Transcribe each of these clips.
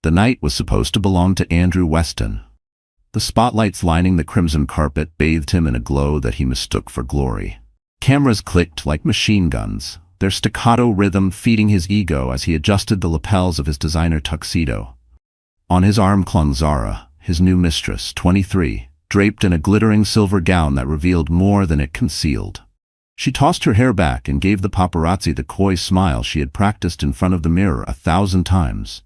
The night was supposed to belong to Andrew Weston. The spotlights lining the crimson carpet bathed him in a glow that he mistook for glory. Cameras clicked like machine guns, their staccato rhythm feeding his ego as he adjusted the lapels of his designer tuxedo. On his arm clung Zara, his new mistress, 23, draped in a glittering silver gown that revealed more than it concealed. She tossed her hair back and gave the paparazzi the coy smile she had practiced in front of the mirror 1,000 times.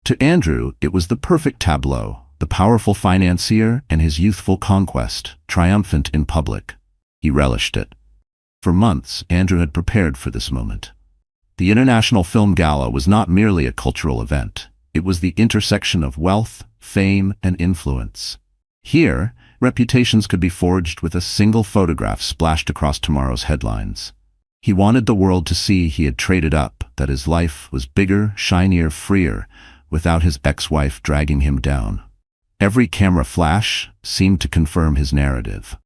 To Andrew, it was the perfect tableau, the powerful financier and his youthful conquest, triumphant in public. He relished it. For months, Andrew had prepared for this moment. The International Film Gala was not merely a cultural event. It was the intersection of wealth, fame, and influence. Here, reputations could be forged with a single photograph splashed across tomorrow's headlines. He wanted the world to see he had traded up, that his life was bigger, shinier, freer, without his ex-wife dragging him down. Every camera flash seemed to confirm his narrative.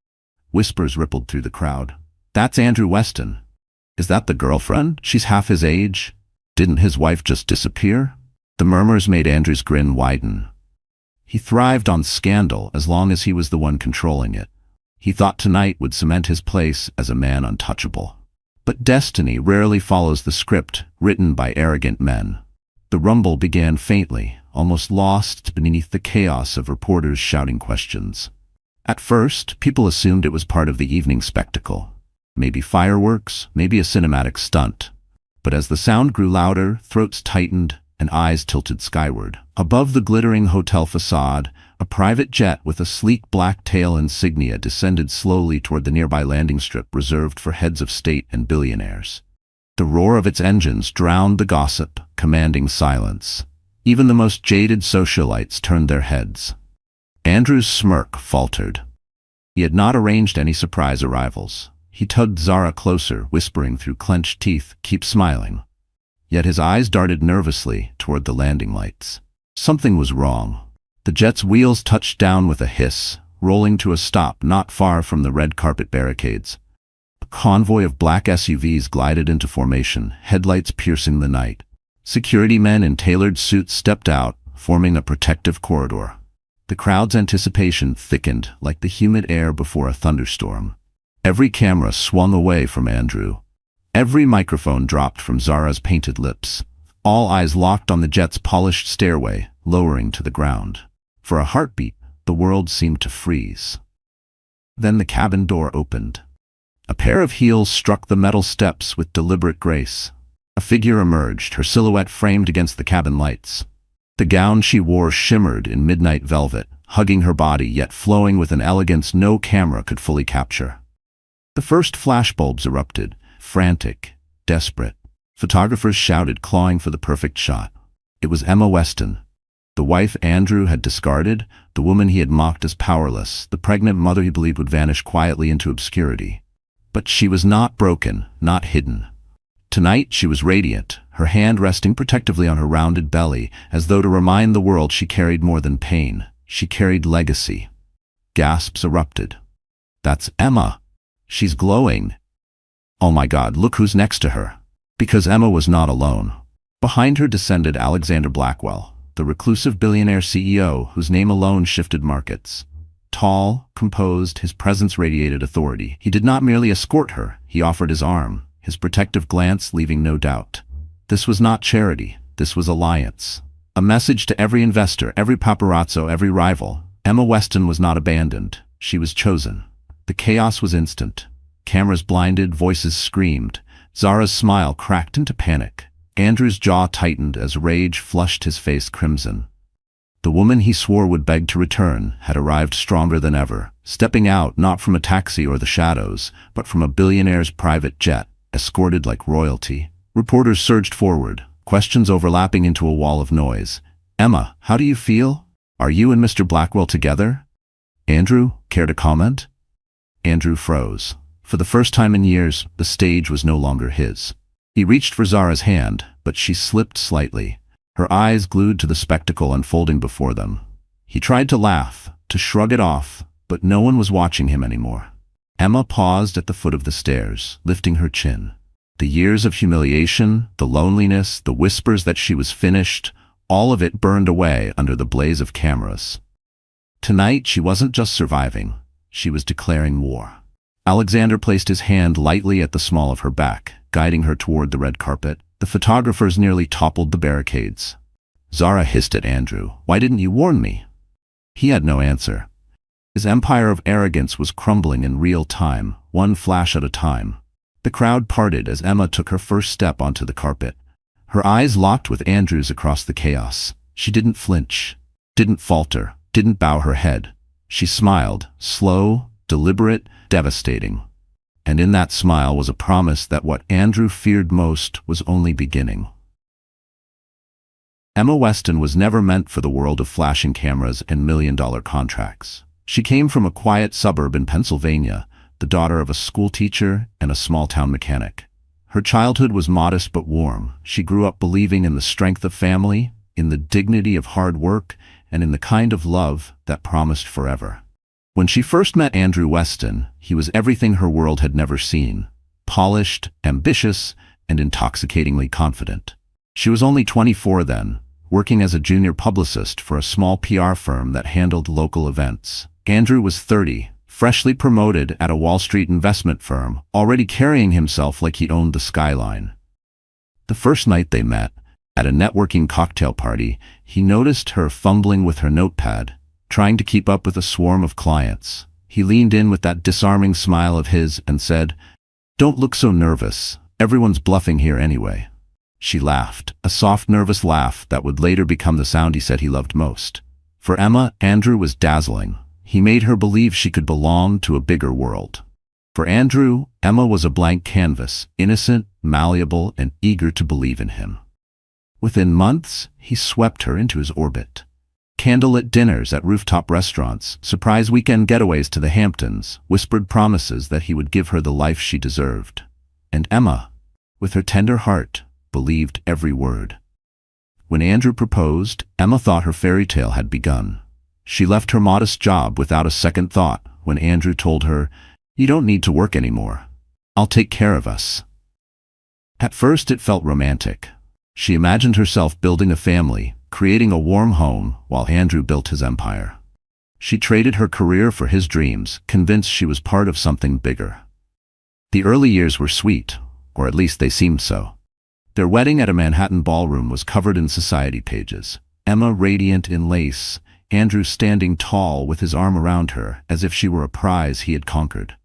Whispers rippled through the crowd. "That's Andrew Weston. Is that the girlfriend? She's half his age. Didn't his wife just disappear?" The murmurs made Andrew's grin widen. He thrived on scandal as long as he was the one controlling it. He thought tonight would cement his place as a man untouchable. But destiny rarely follows the script written by arrogant men. The rumble began faintly, almost lost beneath the chaos of reporters shouting questions. At first, people assumed it was part of the evening spectacle. Maybe fireworks, maybe a cinematic stunt. But as the sound grew louder, throats tightened, and eyes tilted skyward. Above the glittering hotel facade, a private jet with a sleek black tail insignia descended slowly toward the nearby landing strip reserved for heads of state and billionaires. The roar of its engines drowned the gossip, commanding silence. Even the most jaded socialites turned their heads. Andrew's smirk faltered. He had not arranged any surprise arrivals. He tugged Zara closer, whispering through clenched teeth, "Keep smiling." Yet his eyes darted nervously toward the landing lights. Something was wrong. The jet's wheels touched down with a hiss, rolling to a stop not far from the red carpet barricades. A convoy of black SUVs glided into formation, headlights piercing the night. Security men in tailored suits stepped out, forming a protective corridor. The crowd's anticipation thickened like the humid air before a thunderstorm. Every camera swung away from Andrew. Every microphone dropped from Zara's painted lips. All eyes locked on the jet's polished stairway, lowering to the ground. For a heartbeat, the world seemed to freeze. Then the cabin door opened. A pair of heels struck the metal steps with deliberate grace. A figure emerged, her silhouette framed against the cabin lights. The gown she wore shimmered in midnight velvet, hugging her body yet flowing with an elegance no camera could fully capture. The first flashbulbs erupted, frantic, desperate. Photographers shouted, clawing for the perfect shot. It was Emma Weston. The wife Andrew had discarded, the woman he had mocked as powerless, the pregnant mother he believed would vanish quietly into obscurity. But she was not broken, not hidden. Tonight she was radiant, her hand resting protectively on her rounded belly, as though to remind the world she carried more than pain. She carried legacy. Gasps erupted. "That's Emma. She's glowing. Oh my God, look who's next to her." Because Emma was not alone. Behind her descended Alexander Blackwell, the reclusive billionaire CEO whose name alone shifted markets. Tall, composed, his presence radiated authority. He did not merely escort her, he offered his arm, his protective glance leaving no doubt. This was not charity, this was alliance. A message to every investor, every paparazzo, every rival. Emma Weston was not abandoned, she was chosen. The chaos was instant. Cameras blinded, voices screamed. Zara's smile cracked into panic. Andrew's jaw tightened as rage flushed his face crimson. The woman he swore would beg to return had arrived stronger than ever, stepping out not from a taxi or the shadows, but from a billionaire's private jet, escorted like royalty. Reporters surged forward, questions overlapping into a wall of noise. "Emma, how do you feel? Are you and Mr. Blackwell together?" "Andrew, care to comment?" Andrew froze. For the first time in years, the stage was no longer his. He reached for Zara's hand, but she slipped slightly, her eyes glued to the spectacle unfolding before them. He tried to laugh, to shrug it off, but no one was watching him anymore. Emma paused at the foot of the stairs, lifting her chin. The years of humiliation, the loneliness, the whispers that she was finished, all of it burned away under the blaze of cameras. Tonight, she wasn't just surviving, she was declaring war. Alexander placed his hand lightly at the small of her back, guiding her toward the red carpet. The photographers nearly toppled the barricades. Zara hissed at Andrew. "Why didn't you warn me?" He had no answer. His empire of arrogance was crumbling in real time, one flash at a time. The crowd parted as Emma took her first step onto the carpet. Her eyes locked with Andrew's across the chaos. She didn't flinch, didn't falter, didn't bow her head. She smiled, slow, deliberate, devastating. And in that smile was a promise that what Andrew feared most was only beginning. Emma Weston was never meant for the world of flashing cameras and million-dollar contracts. She came from a quiet suburb in Pennsylvania, the daughter of a schoolteacher and a small-town mechanic. Her childhood was modest but warm. She grew up believing in the strength of family, in the dignity of hard work, and in the kind of love that promised forever. When she first met Andrew Weston, he was everything her world had never seen: polished, ambitious, and intoxicatingly confident. She was only 24 then, working as a junior publicist for a small PR firm that handled local events. Andrew was 30, freshly promoted at a Wall Street investment firm, already carrying himself like he owned the skyline. The first night they met, at a networking cocktail party, he noticed her fumbling with her notepad, trying to keep up with a swarm of clients. He leaned in with that disarming smile of his and said, "Don't look so nervous. Everyone's bluffing here anyway." She laughed, a soft, nervous laugh that would later become the sound he said he loved most. For Emma, Andrew was dazzling. He made her believe she could belong to a bigger world. For Andrew, Emma was a blank canvas, innocent, malleable, and eager to believe in him. Within months, he swept her into his orbit. Candlelit dinners at rooftop restaurants, surprise weekend getaways to the Hamptons, whispered promises that he would give her the life she deserved. And Emma, with her tender heart, believed every word. When Andrew proposed, Emma thought her fairy tale had begun. She left her modest job without a second thought when Andrew told her, "You don't need to work anymore. I'll take care of us." At first it felt romantic. She imagined herself building a family, creating a warm home while Andrew built his empire. She traded her career for his dreams, convinced she was part of something bigger. The early years were sweet, or at least they seemed so. Their wedding at a Manhattan ballroom was covered in society pages. Emma radiant in lace, Andrew standing tall with his arm around her as if she were a prize he had conquered.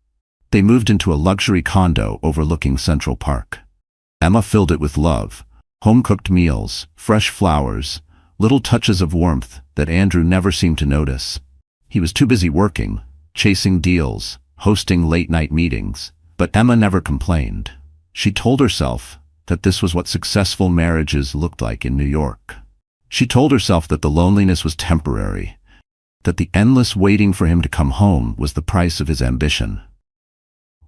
They moved into a luxury condo overlooking Central Park. Emma filled it with love, home-cooked meals, fresh flowers, little touches of warmth that Andrew never seemed to notice. He was too busy working, chasing deals, hosting late-night meetings, but Emma never complained. She told herself that this was what successful marriages looked like in New York. She told herself that the loneliness was temporary, that the endless waiting for him to come home was the price of his ambition.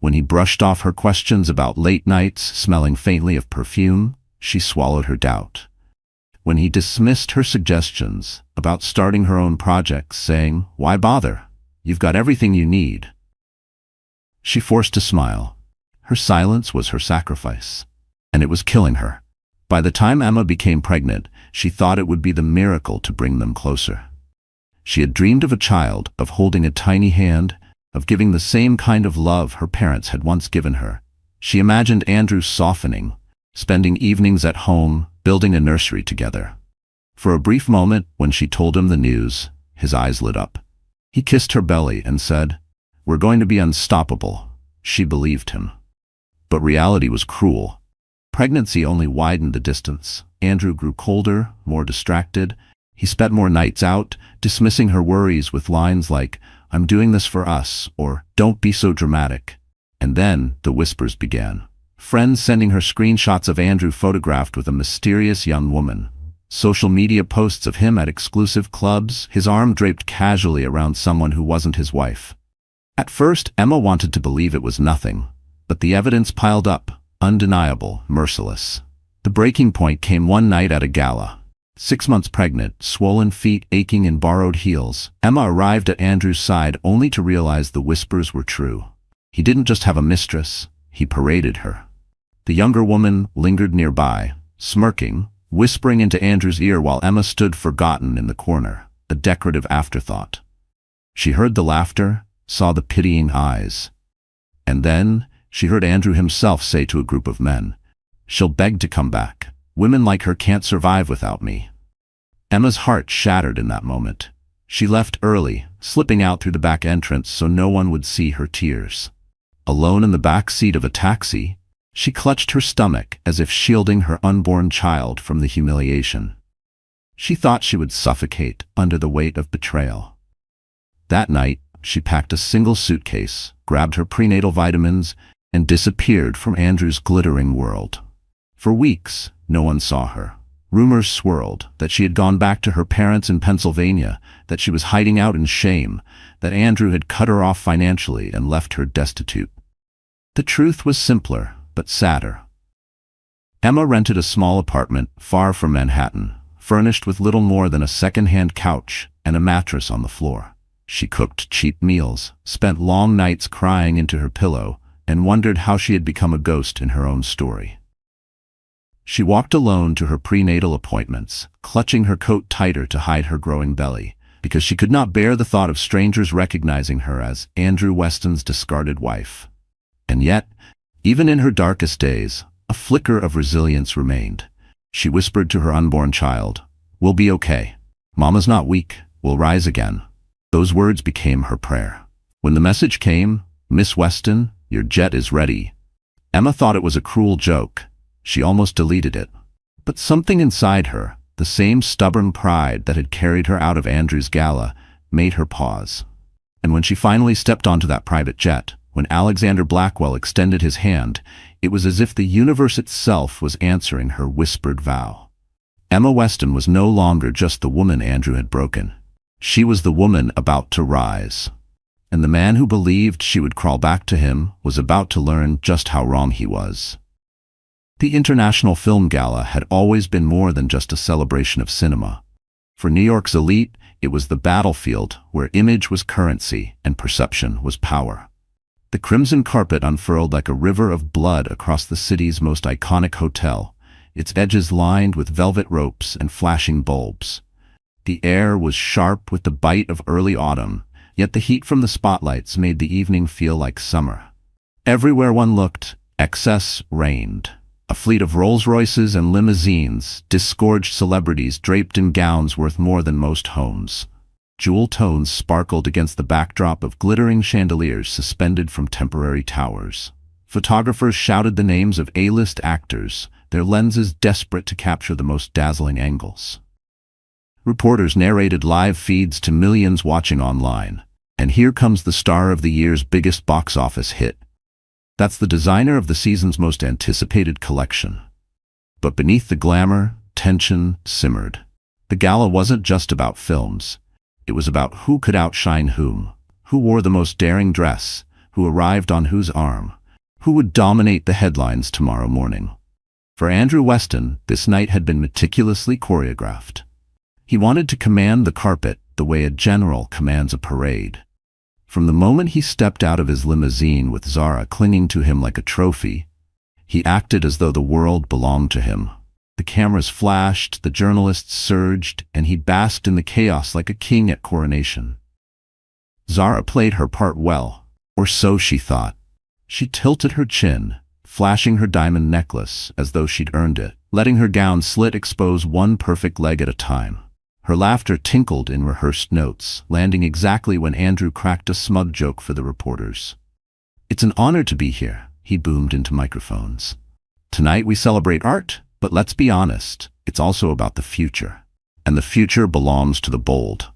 When he brushed off her questions about late nights smelling faintly of perfume, she swallowed her doubt. When he dismissed her suggestions about starting her own projects, saying, "Why bother? You've got everything you need," she forced a smile. Her silence was her sacrifice, and it was killing her. By the time Emma became pregnant, she thought it would be the miracle to bring them closer. She had dreamed of a child, of holding a tiny hand, of giving the same kind of love her parents had once given her. She imagined Andrew softening, spending evenings at home, building a nursery together. For a brief moment, when she told him the news, his eyes lit up. He kissed her belly and said, "We're going to be unstoppable." She believed him. But reality was cruel. Pregnancy only widened the distance. Andrew grew colder, more distracted. He spent more nights out, dismissing her worries with lines like, "I'm doing this for us," or "Don't be so dramatic." And then the whispers began. Friends sending her screenshots of Andrew photographed with a mysterious young woman. Social media posts of him at exclusive clubs, his arm draped casually around someone who wasn't his wife. At first, Emma wanted to believe it was nothing, but the evidence piled up, undeniable, merciless. The breaking point came one night at a gala. 6 months pregnant, swollen feet aching in borrowed heels, Emma arrived at Andrew's side only to realize the whispers were true. He didn't just have a mistress, he paraded her. The younger woman lingered nearby, smirking, whispering into Andrew's ear while Emma stood forgotten in the corner, a decorative afterthought. She heard the laughter, saw the pitying eyes. And then she heard Andrew himself say to a group of men, "She'll beg to come back. Women like her can't survive without me." Emma's heart shattered in that moment. She left early, slipping out through the back entrance so no one would see her tears. Alone in the back seat of a taxi, she clutched her stomach as if shielding her unborn child from the humiliation. She thought she would suffocate under the weight of betrayal. That night, she packed a single suitcase, grabbed her prenatal vitamins, and disappeared from Andrew's glittering world. For weeks, no one saw her. Rumors swirled that she had gone back to her parents in Pennsylvania, that she was hiding out in shame, that Andrew had cut her off financially and left her destitute. The truth was simpler, but sadder. Emma rented a small apartment far from Manhattan, furnished with little more than a second-hand couch and a mattress on the floor. She cooked cheap meals, spent long nights crying into her pillow, and wondered how she had become a ghost in her own story. She walked alone to her prenatal appointments, clutching her coat tighter to hide her growing belly, because she could not bear the thought of strangers recognizing her as Andrew Weston's discarded wife. And yet, even in her darkest days, a flicker of resilience remained. She whispered to her unborn child, "We'll be okay. Mama's not weak. We'll rise again." Those words became her prayer. When the message came, "Miss Weston, your jet is ready," Emma thought it was a cruel joke. She almost deleted it. But something inside her, the same stubborn pride that had carried her out of Andrew's gala, made her pause. And when she finally stepped onto that private jet, when Alexander Blackwell extended his hand, it was as if the universe itself was answering her whispered vow. Emma Weston was no longer just the woman Andrew had broken. She was the woman about to rise. And the man who believed she would crawl back to him was about to learn just how wrong he was. The International Film Gala had always been more than just a celebration of cinema. For New York's elite, it was the battlefield where image was currency and perception was power. The crimson carpet unfurled like a river of blood across the city's most iconic hotel, its edges lined with velvet ropes and flashing bulbs. The air was sharp with the bite of early autumn, yet the heat from the spotlights made the evening feel like summer. Everywhere one looked, excess reigned. A fleet of Rolls-Royces and limousines, disgorged celebrities draped in gowns worth more than most homes. Jewel tones sparkled against the backdrop of glittering chandeliers suspended from temporary towers. Photographers shouted the names of A-list actors, their lenses desperate to capture the most dazzling angles. Reporters narrated live feeds to millions watching online. And here comes the star of the year's biggest box office hit. That's the designer of the season's most anticipated collection. But beneath the glamour, tension simmered. The gala wasn't just about films. It was about who could outshine whom, who wore the most daring dress, who arrived on whose arm, who would dominate the headlines tomorrow morning. For Andrew Weston, this night had been meticulously choreographed. He wanted to command the carpet the way a general commands a parade. From the moment he stepped out of his limousine with Zara clinging to him like a trophy, he acted as though the world belonged to him. The cameras flashed, the journalists surged, and he basked in the chaos like a king at coronation. Zara played her part well, or so she thought. She tilted her chin, flashing her diamond necklace as though she'd earned it, letting her gown slit expose one perfect leg at a time. Her laughter tinkled in rehearsed notes, landing exactly when Andrew cracked a smug joke for the reporters. "It's an honor to be here," he boomed into microphones. "Tonight we celebrate art, but let's be honest, it's also about the future. And the future belongs to the bold."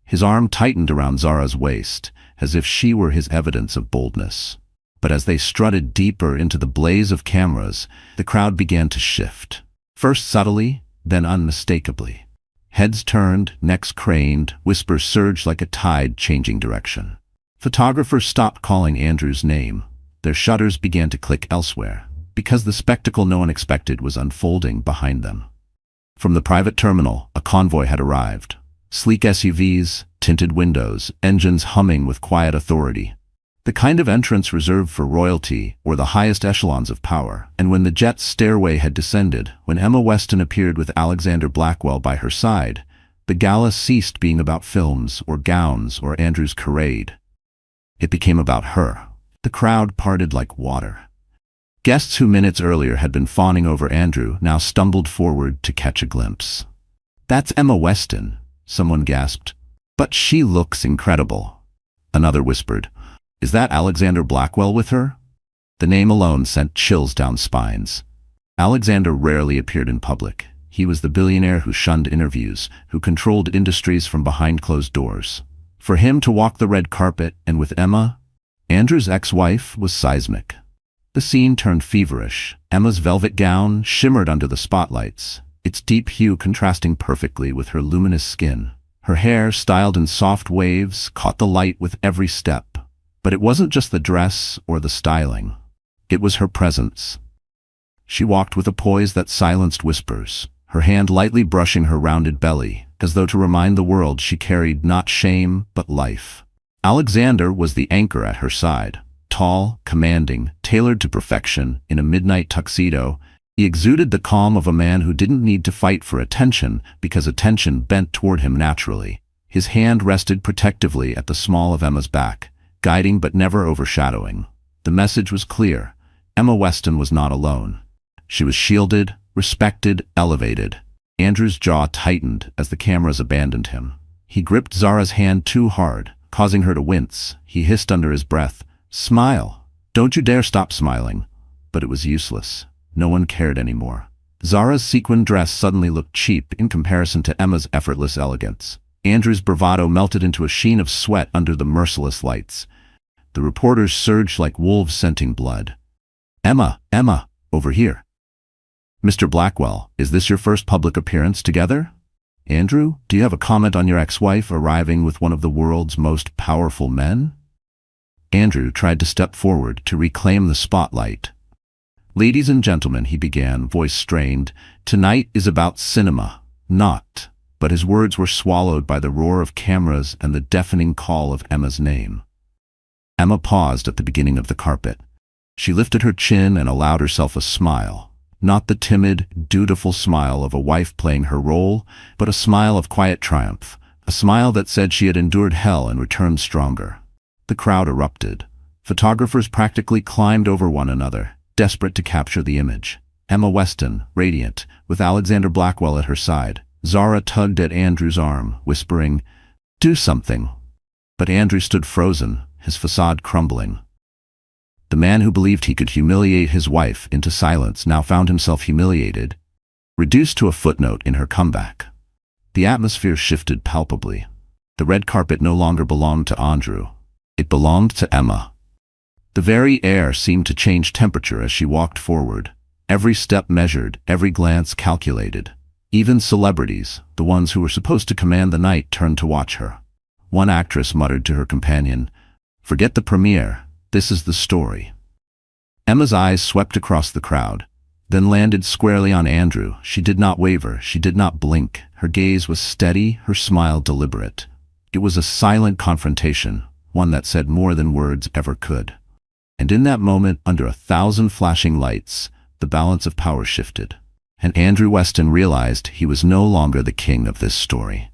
His arm tightened around Zara's waist, as if she were his evidence of boldness. But as they strutted deeper into the blaze of cameras, the crowd began to shift. First subtly, then unmistakably. Heads turned, necks craned, whispers surged like a tide changing direction. Photographers stopped calling Andrew's name. Their shutters began to click elsewhere, because the spectacle no one expected was unfolding behind them. From the private terminal, a convoy had arrived. Sleek SUVs, tinted windows, engines humming with quiet authority. The kind of entrance reserved for royalty or the highest echelons of power. And when the jet's stairway had descended, when Emma Weston appeared with Alexander Blackwell by her side, the gala ceased being about films or gowns or Andrew's charade. It became about her. The crowd parted like water. Guests who minutes earlier had been fawning over Andrew now stumbled forward to catch a glimpse. "That's Emma Weston," someone gasped. "But she looks incredible." Another whispered, "Is that Alexander Blackwell with her?" The name alone sent chills down spines. Alexander rarely appeared in public. He was the billionaire who shunned interviews, who controlled industries from behind closed doors. For him to walk the red carpet, and with Emma, Andrew's ex-wife, was seismic. The scene turned feverish. Emma's velvet gown shimmered under the spotlights, its deep hue contrasting perfectly with her luminous skin. Her hair, styled in soft waves, caught the light with every step. But it wasn't just the dress or the styling. It was her presence. She walked with a poise that silenced whispers, her hand lightly brushing her rounded belly, as though to remind the world she carried not shame, but life. Alexander was the anchor at her side. Tall, commanding, tailored to perfection, in a midnight tuxedo, he exuded the calm of a man who didn't need to fight for attention because attention bent toward him naturally. His hand rested protectively at the small of Emma's back, guiding but never overshadowing. The message was clear. Emma Weston was not alone. She was shielded, respected, elevated. Andrew's jaw tightened as the cameras abandoned him. He gripped Zara's hand too hard, causing her to wince. He hissed under his breath, "Smile. Don't you dare stop smiling." But it was useless. No one cared anymore. Zara's sequin dress suddenly looked cheap in comparison to Emma's effortless elegance. Andrew's bravado melted into a sheen of sweat under the merciless lights. The reporters surged like wolves scenting blood. "Emma, Emma, over here." "Mr. Blackwell, is this your first public appearance together?" "Andrew, do you have a comment on your ex-wife arriving with one of the world's most powerful men?" Andrew tried to step forward to reclaim the spotlight. "Ladies and gentlemen," he began, voice strained, "tonight is about cinema, not..." But his words were swallowed by the roar of cameras and the deafening call of Emma's name. Emma paused at the beginning of the carpet. She lifted her chin and allowed herself a smile. Not the timid, dutiful smile of a wife playing her role, but a smile of quiet triumph, a smile that said she had endured hell and returned stronger. The crowd erupted. Photographers practically climbed over one another, desperate to capture the image. Emma Weston, radiant, with Alexander Blackwell at her side. Zara tugged at Andrew's arm, whispering, "Do something." But Andrew stood frozen, his facade crumbling. The man who believed he could humiliate his wife into silence now found himself humiliated, reduced to a footnote in her comeback. The atmosphere shifted palpably. The red carpet no longer belonged to Andrew. It belonged to Emma. The very air seemed to change temperature as she walked forward, every step measured, every glance calculated. Even celebrities, the ones who were supposed to command the night, turned to watch her. One actress muttered to her companion, "Forget the premiere, this is the story." Emma's eyes swept across the crowd, then landed squarely on Andrew. She did not waver, she did not blink. Her gaze was steady, her smile deliberate. It was a silent confrontation, one that said more than words ever could. And in that moment, under 1,000 flashing lights, the balance of power shifted. And Andrew Weston realized he was no longer the king of this story.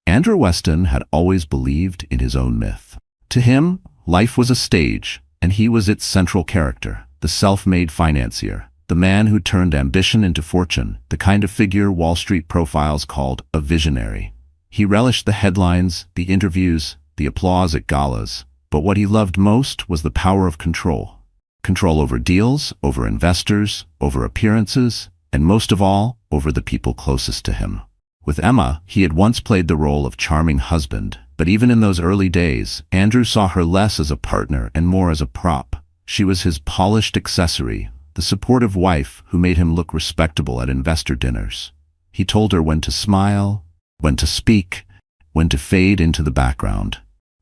Andrew Weston had always believed in his own myth. To him, life was a stage, and he was its central character, the self-made financier, the man who turned ambition into fortune, the kind of figure Wall Street profiles called a visionary. He relished the headlines, the interviews, the applause at galas, but what he loved most was the power of control. Control over deals, over investors, over appearances, and most of all, over the people closest to him. With Emma, he had once played the role of charming husband, but even in those early days, Andrew saw her less as a partner and more as a prop. She was his polished accessory, the supportive wife who made him look respectable at investor dinners. He told her when to smile, when to speak, when to fade into the background.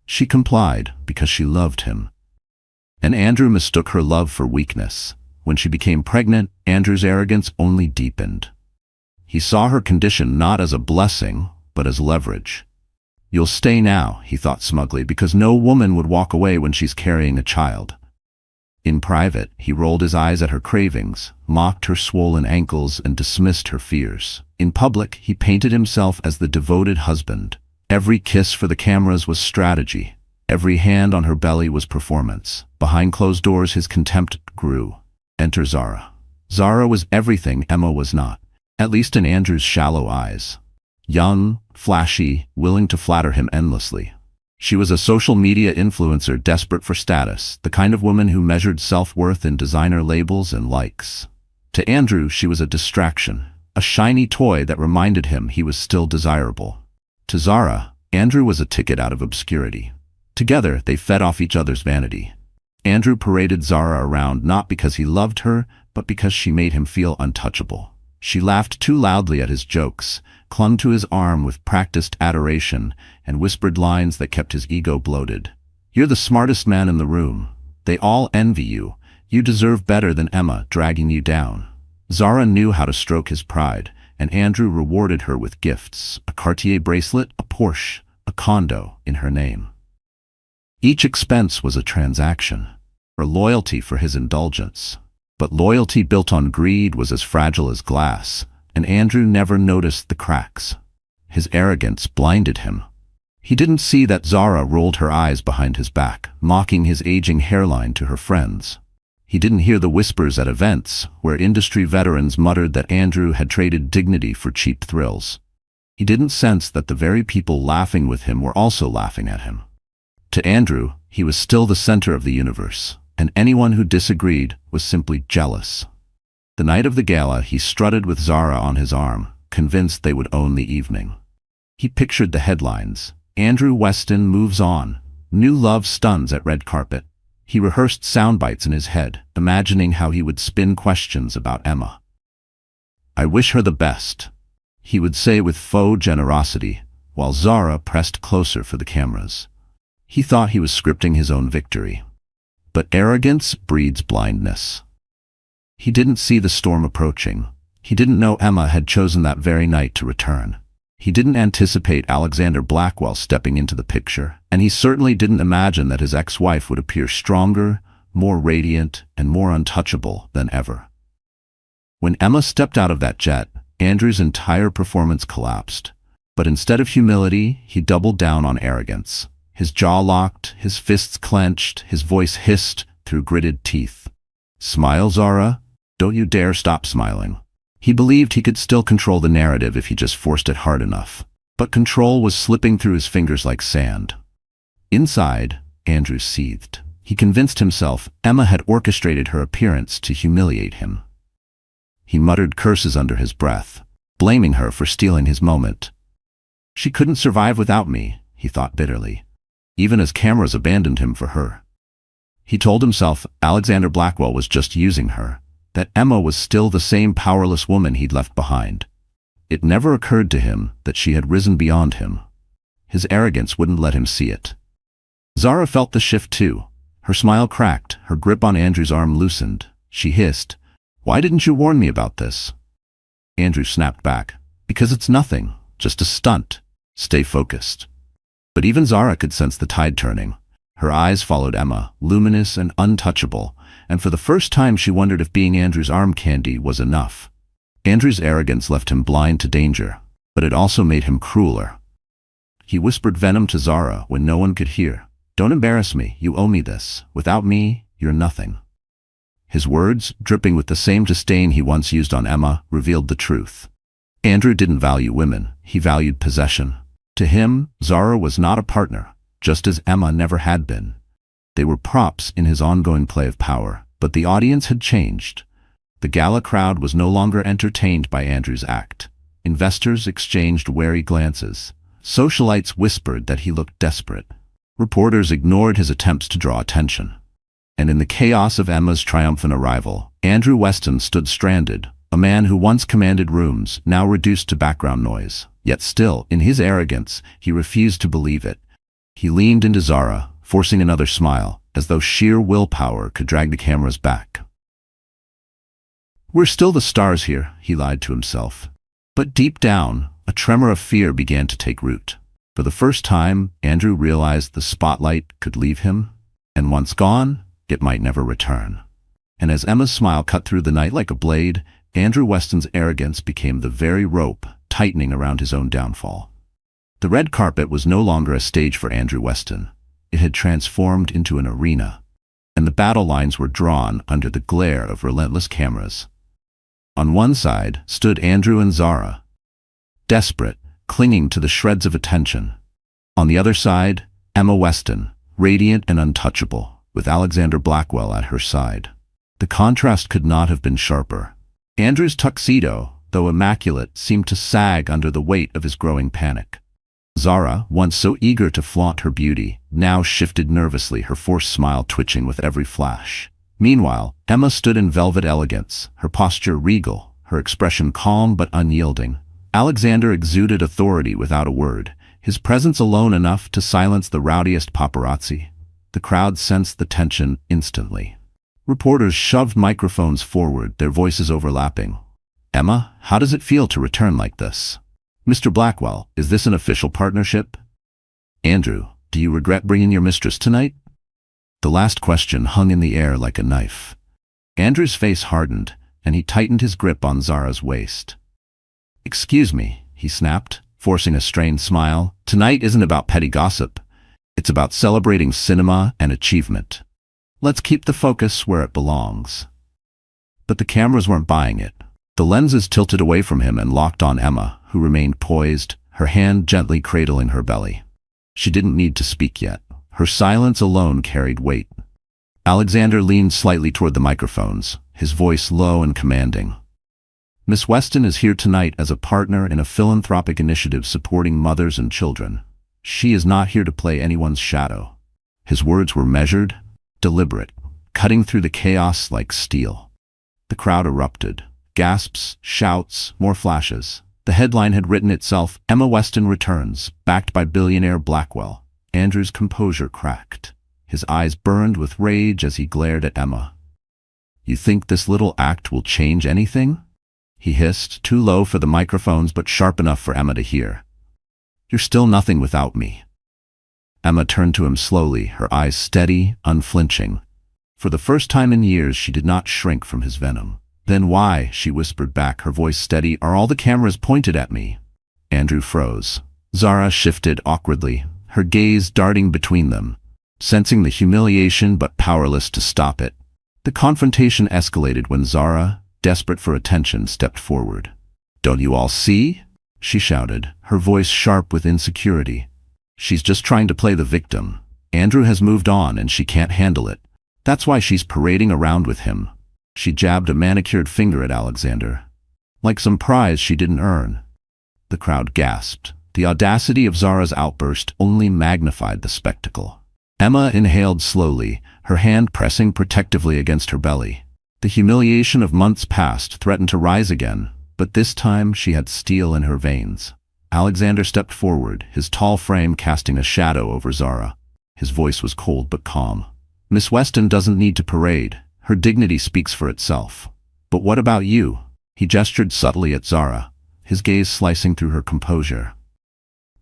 She complied because she loved him. And Andrew mistook her love for weakness. When she became pregnant, Andrew's arrogance only deepened. He saw her condition not as a blessing, but as leverage. You'll stay now, he thought smugly, because no woman would walk away when she's carrying a child. In private, he rolled his eyes at her cravings, mocked her swollen ankles, and dismissed her fears. In public, he painted himself as the devoted husband. Every kiss for the cameras was strategy. Every hand on her belly was performance. Behind closed doors, his contempt grew. Enter Zara. Zara was everything Emma was not, at least in Andrew's shallow eyes. Young, flashy, willing to flatter him endlessly. She was a social media influencer desperate for status, the kind of woman who measured self-worth in designer labels and likes. To Andrew, she was a distraction, a shiny toy that reminded him he was still desirable. To Zara, Andrew was a ticket out of obscurity. Together, they fed off each other's vanity. Andrew paraded Zara around not because he loved her, but because she made him feel untouchable. She laughed too loudly at his jokes, clung to his arm with practiced adoration, and whispered lines that kept his ego bloated. You're the smartest man in the room. They all envy you. You deserve better than Emma dragging you down. Zara knew how to stroke his pride, and Andrew rewarded her with gifts, a Cartier bracelet, a Porsche, a condo in her name. Each expense was a transaction, her loyalty for his indulgence. But loyalty built on greed was as fragile as glass, and Andrew never noticed the cracks. His arrogance blinded him. He didn't see that Zara rolled her eyes behind his back, mocking his aging hairline to her friends. He didn't hear the whispers at events, where industry veterans muttered that Andrew had traded dignity for cheap thrills. He didn't sense that the very people laughing with him were also laughing at him. To Andrew, he was still the center of the universe, and anyone who disagreed was simply jealous. The night of the gala, he strutted with Zara on his arm, convinced they would own the evening. He pictured the headlines. Andrew Weston moves on. New love stuns at red carpet. He rehearsed sound bites in his head, imagining how he would spin questions about Emma. I wish her the best, he would say with faux generosity, while Zara pressed closer for the cameras. He thought he was scripting his own victory. But arrogance breeds blindness. He didn't see the storm approaching. He didn't know Emma had chosen that very night to return. He didn't anticipate Alexander Blackwell stepping into the picture, and he certainly didn't imagine that his ex-wife would appear stronger, more radiant, and more untouchable than ever. When Emma stepped out of that jet, Andrew's entire performance collapsed. But instead of humility, he doubled down on arrogance. His jaw locked, his fists clenched, his voice hissed through gritted teeth. Smile, Zara? Don't you dare stop smiling. He believed he could still control the narrative if he just forced it hard enough. But control was slipping through his fingers like sand. Inside, Andrew seethed. He convinced himself Emma had orchestrated her appearance to humiliate him. He muttered curses under his breath, blaming her for stealing his moment. She couldn't survive without me, he thought bitterly, even as cameras abandoned him for her. He told himself Alexander Blackwell was just using her, that Emma was still the same powerless woman he'd left behind. It never occurred to him that she had risen beyond him. His arrogance wouldn't let him see it. Zara felt the shift too. Her smile cracked, her grip on Andrew's arm loosened. She hissed, "Why didn't you warn me about this?" Andrew snapped back, "Because it's nothing, just a stunt. Stay focused." But even Zara could sense the tide turning. Her eyes followed Emma, luminous and untouchable, and for the first time she wondered if being Andrew's arm candy was enough. Andrew's arrogance left him blind to danger, but it also made him crueler. He whispered venom to Zara when no one could hear. "Don't embarrass me, you owe me this. Without me, you're nothing." His words, dripping with the same disdain he once used on Emma, revealed the truth. Andrew didn't value women, he valued possession. To him, Zara was not a partner, just as Emma never had been. They were props in his ongoing play of power, but the audience had changed. The gala crowd was no longer entertained by Andrew's act. Investors exchanged wary glances. Socialites whispered that he looked desperate. Reporters ignored his attempts to draw attention. And in the chaos of Emma's triumphant arrival, Andrew Weston stood stranded, a man who once commanded rooms, now reduced to background noise. Yet still, in his arrogance, he refused to believe it. He leaned into Zara, forcing another smile, as though sheer willpower could drag the cameras back. "We're still the stars here," he lied to himself. But deep down, a tremor of fear began to take root. For the first time, Andrew realized the spotlight could leave him, and once gone, it might never return. And as Emma's smile cut through the night like a blade, Andrew Weston's arrogance became the very rope tightening around his own downfall. The red carpet was no longer a stage for Andrew Weston. It had transformed into an arena, and the battle lines were drawn under the glare of relentless cameras. On one side stood Andrew and Zara, desperate, clinging to the shreds of attention. On the other side, Emma Weston, radiant and untouchable, with Alexander Blackwell at her side. The contrast could not have been sharper. Andrew's tuxedo, though immaculate, seemed to sag under the weight of his growing panic. Zara, once so eager to flaunt her beauty, now shifted nervously, her forced smile twitching with every flash. Meanwhile, Emma stood in velvet elegance, her posture regal, her expression calm but unyielding. Alexander exuded authority without a word, his presence alone enough to silence the rowdiest paparazzi. The crowd sensed the tension instantly. Reporters shoved microphones forward, their voices overlapping. "Emma, how does it feel to return like this? Mr. Blackwell, is this an official partnership? Andrew, do you regret bringing your mistress tonight?" The last question hung in the air like a knife. Andrew's face hardened, and he tightened his grip on Zara's waist. "Excuse me," he snapped, forcing a strained smile. "Tonight isn't about petty gossip. It's about celebrating cinema and achievement. Let's keep the focus where it belongs." But the cameras weren't buying it. The lenses tilted away from him and locked on Emma, who remained poised, her hand gently cradling her belly. She didn't need to speak yet. Her silence alone carried weight. Alexander leaned slightly toward the microphones, his voice low and commanding. "Miss Weston is here tonight as a partner in a philanthropic initiative supporting mothers and children. She is not here to play anyone's shadow." His words were measured, deliberate, cutting through the chaos like steel. The crowd erupted. Gasps, shouts, more flashes. The headline had written itself, "Emma Weston returns, backed by billionaire Blackwell." Andrew's composure cracked. His eyes burned with rage as he glared at Emma. "You think this little act will change anything?" he hissed, too low for the microphones but sharp enough for Emma to hear. "You're still nothing without me." Emma turned to him slowly, her eyes steady, unflinching. For the first time in years, she did not shrink from his venom. "Then why," she whispered back, her voice steady, "are all the cameras pointed at me?" Andrew froze. Zara shifted awkwardly, her gaze darting between them, sensing the humiliation but powerless to stop it. The confrontation escalated when Zara, desperate for attention, stepped forward. "Don't you all see?" she shouted, her voice sharp with insecurity. "She's just trying to play the victim. Andrew has moved on and she can't handle it. That's why she's parading around with him." She jabbed a manicured finger at Alexander, like some prize she didn't earn. The crowd gasped. The audacity of Zara's outburst only magnified the spectacle. Emma inhaled slowly, her hand pressing protectively against her belly. The humiliation of months past threatened to rise again, but this time she had steel in her veins. Alexander stepped forward, his tall frame casting a shadow over Zara. His voice was cold but calm. "Miss Weston doesn't need to parade. Her dignity speaks for itself. But what about you?" He gestured subtly at Zara, his gaze slicing through her composure.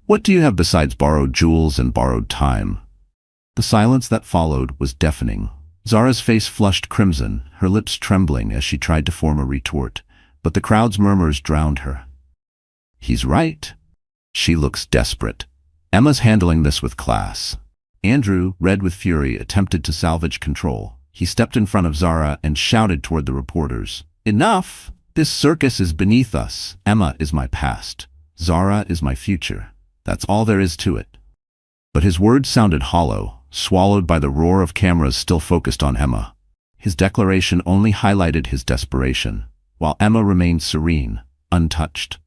"What do you have besides borrowed jewels and borrowed time?" The silence that followed was deafening. Zara's face flushed crimson, her lips trembling as she tried to form a retort, but the crowd's murmurs drowned her. "He's right. She looks desperate. Emma's handling this with class." Andrew, red with fury, attempted to salvage control. He stepped in front of Zara and shouted toward the reporters. "Enough! This circus is beneath us. Emma is my past. Zara is my future. That's all there is to it." But his words sounded hollow, swallowed by the roar of cameras still focused on Emma. His declaration only highlighted his desperation, while Emma remained serene, untouched.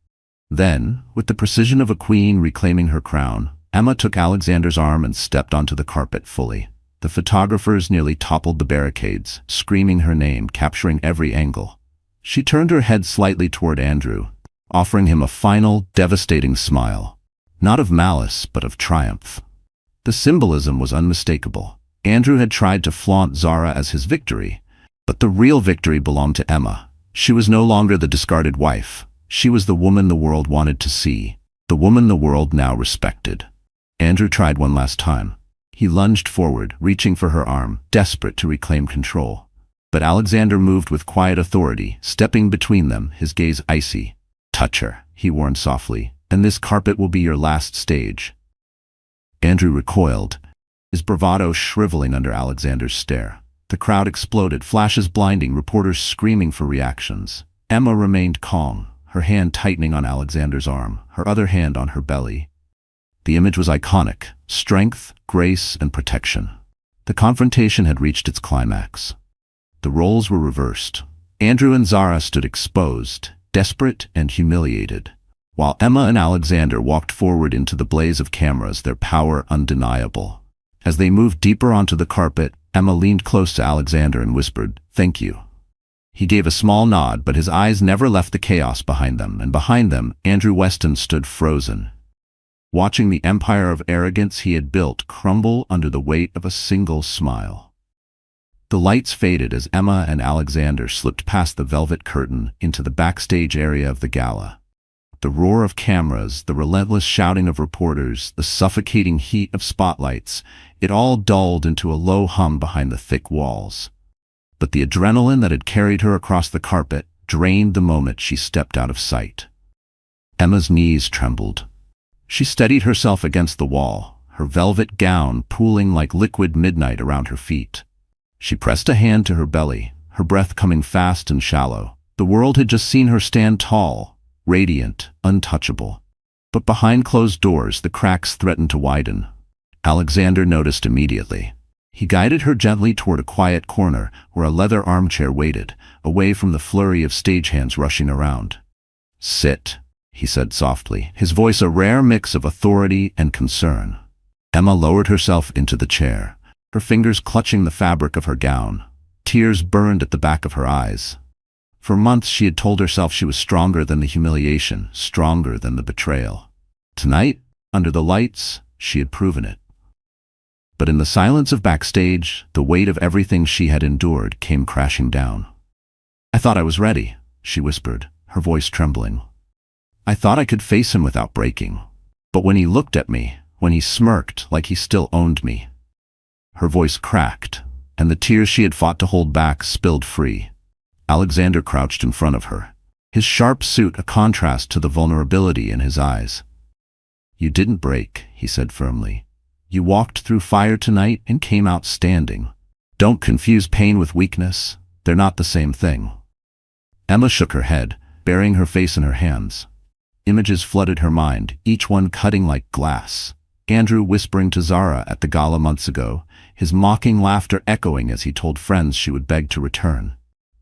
Then, with the precision of a queen reclaiming her crown, Emma took Alexander's arm and stepped onto the carpet fully. The photographers nearly toppled the barricades, screaming her name, capturing every angle. She turned her head slightly toward Andrew, offering him a final, devastating smile. Not of malice, but of triumph. The symbolism was unmistakable. Andrew had tried to flaunt Zara as his victory, but the real victory belonged to Emma. She was no longer the discarded wife. She was the woman the world wanted to see, the woman the world now respected. Andrew tried one last time. He lunged forward, reaching for her arm, desperate to reclaim control. But Alexander moved with quiet authority, stepping between them, his gaze icy. "Touch her," he warned softly, "and this carpet will be your last stage." Andrew recoiled, his bravado shriveling under Alexander's stare. The crowd exploded, flashes blinding, reporters screaming for reactions. Emma remained calm, her hand tightening on Alexander's arm, her other hand on her belly. The image was iconic: strength, grace, and protection. The confrontation had reached its climax. The roles were reversed. Andrew and Zara stood exposed, desperate and humiliated, while Emma and Alexander walked forward into the blaze of cameras, their power undeniable. As they moved deeper onto the carpet, Emma leaned close to Alexander and whispered, "Thank you." He gave a small nod, but his eyes never left the chaos behind them, and behind them, Andrew Weston stood frozen, watching the empire of arrogance he had built crumble under the weight of a single smile. The lights faded as Emma and Alexander slipped past the velvet curtain into the backstage area of the gala. The roar of cameras, the relentless shouting of reporters, the suffocating heat of spotlights, it all dulled into a low hum behind the thick walls. But the adrenaline that had carried her across the carpet drained the moment she stepped out of sight. Emma's knees trembled. She steadied herself against the wall, her velvet gown pooling like liquid midnight around her feet. She pressed a hand to her belly, her breath coming fast and shallow. The world had just seen her stand tall, radiant, untouchable. But behind closed doors, the cracks threatened to widen. Alexander noticed immediately. He guided her gently toward a quiet corner where a leather armchair waited, away from the flurry of stagehands rushing around. "Sit," he said softly, his voice a rare mix of authority and concern. Emma lowered herself into the chair, her fingers clutching the fabric of her gown. Tears burned at the back of her eyes. For months she had told herself she was stronger than the humiliation, stronger than the betrayal. Tonight, under the lights, she had proven it. But in the silence of backstage, the weight of everything she had endured came crashing down. "I thought I was ready," she whispered, her voice trembling. "I thought I could face him without breaking. But when he looked at me, when he smirked like he still owned me." Her voice cracked, and the tears she had fought to hold back spilled free. Alexander crouched in front of her, his sharp suit a contrast to the vulnerability in his eyes. "You didn't break," he said firmly. "You walked through fire tonight and came out standing. Don't confuse pain with weakness. They're not the same thing." Emma shook her head, burying her face in her hands. Images flooded her mind, each one cutting like glass. Andrew whispering to Zara at the gala months ago, his mocking laughter echoing as he told friends she would beg to return.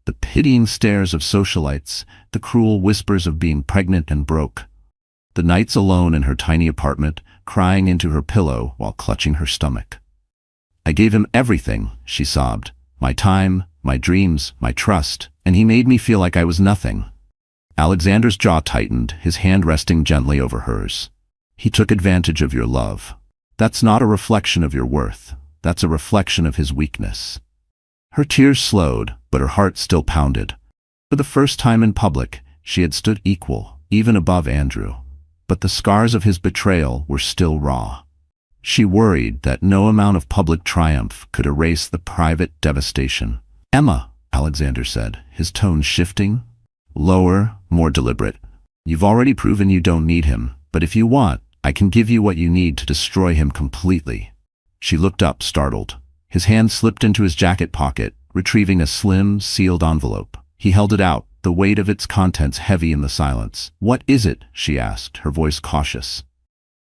The pitying stares of socialites, the cruel whispers of being pregnant and broke. The nights alone in her tiny apartment, crying into her pillow while clutching her stomach. "I gave him everything," she sobbed. "My time, my dreams, my trust, and he made me feel like I was nothing." Alexander's jaw tightened, his hand resting gently over hers. "He took advantage of your love. That's not a reflection of your worth. That's a reflection of his weakness." Her tears slowed, but her heart still pounded. For the first time in public, she had stood equal, even above Andrew. But the scars of his betrayal were still raw. She worried that no amount of public triumph could erase the private devastation. "Emma," Alexander said, his tone shifting, lower, more deliberate. "You've already proven you don't need him, but if you want, I can give you what you need to destroy him completely." She looked up, startled. His hand slipped into his jacket pocket, retrieving a slim, sealed envelope. He held it out, the weight of its contents heavy in the silence. "What is it?" she asked, her voice cautious.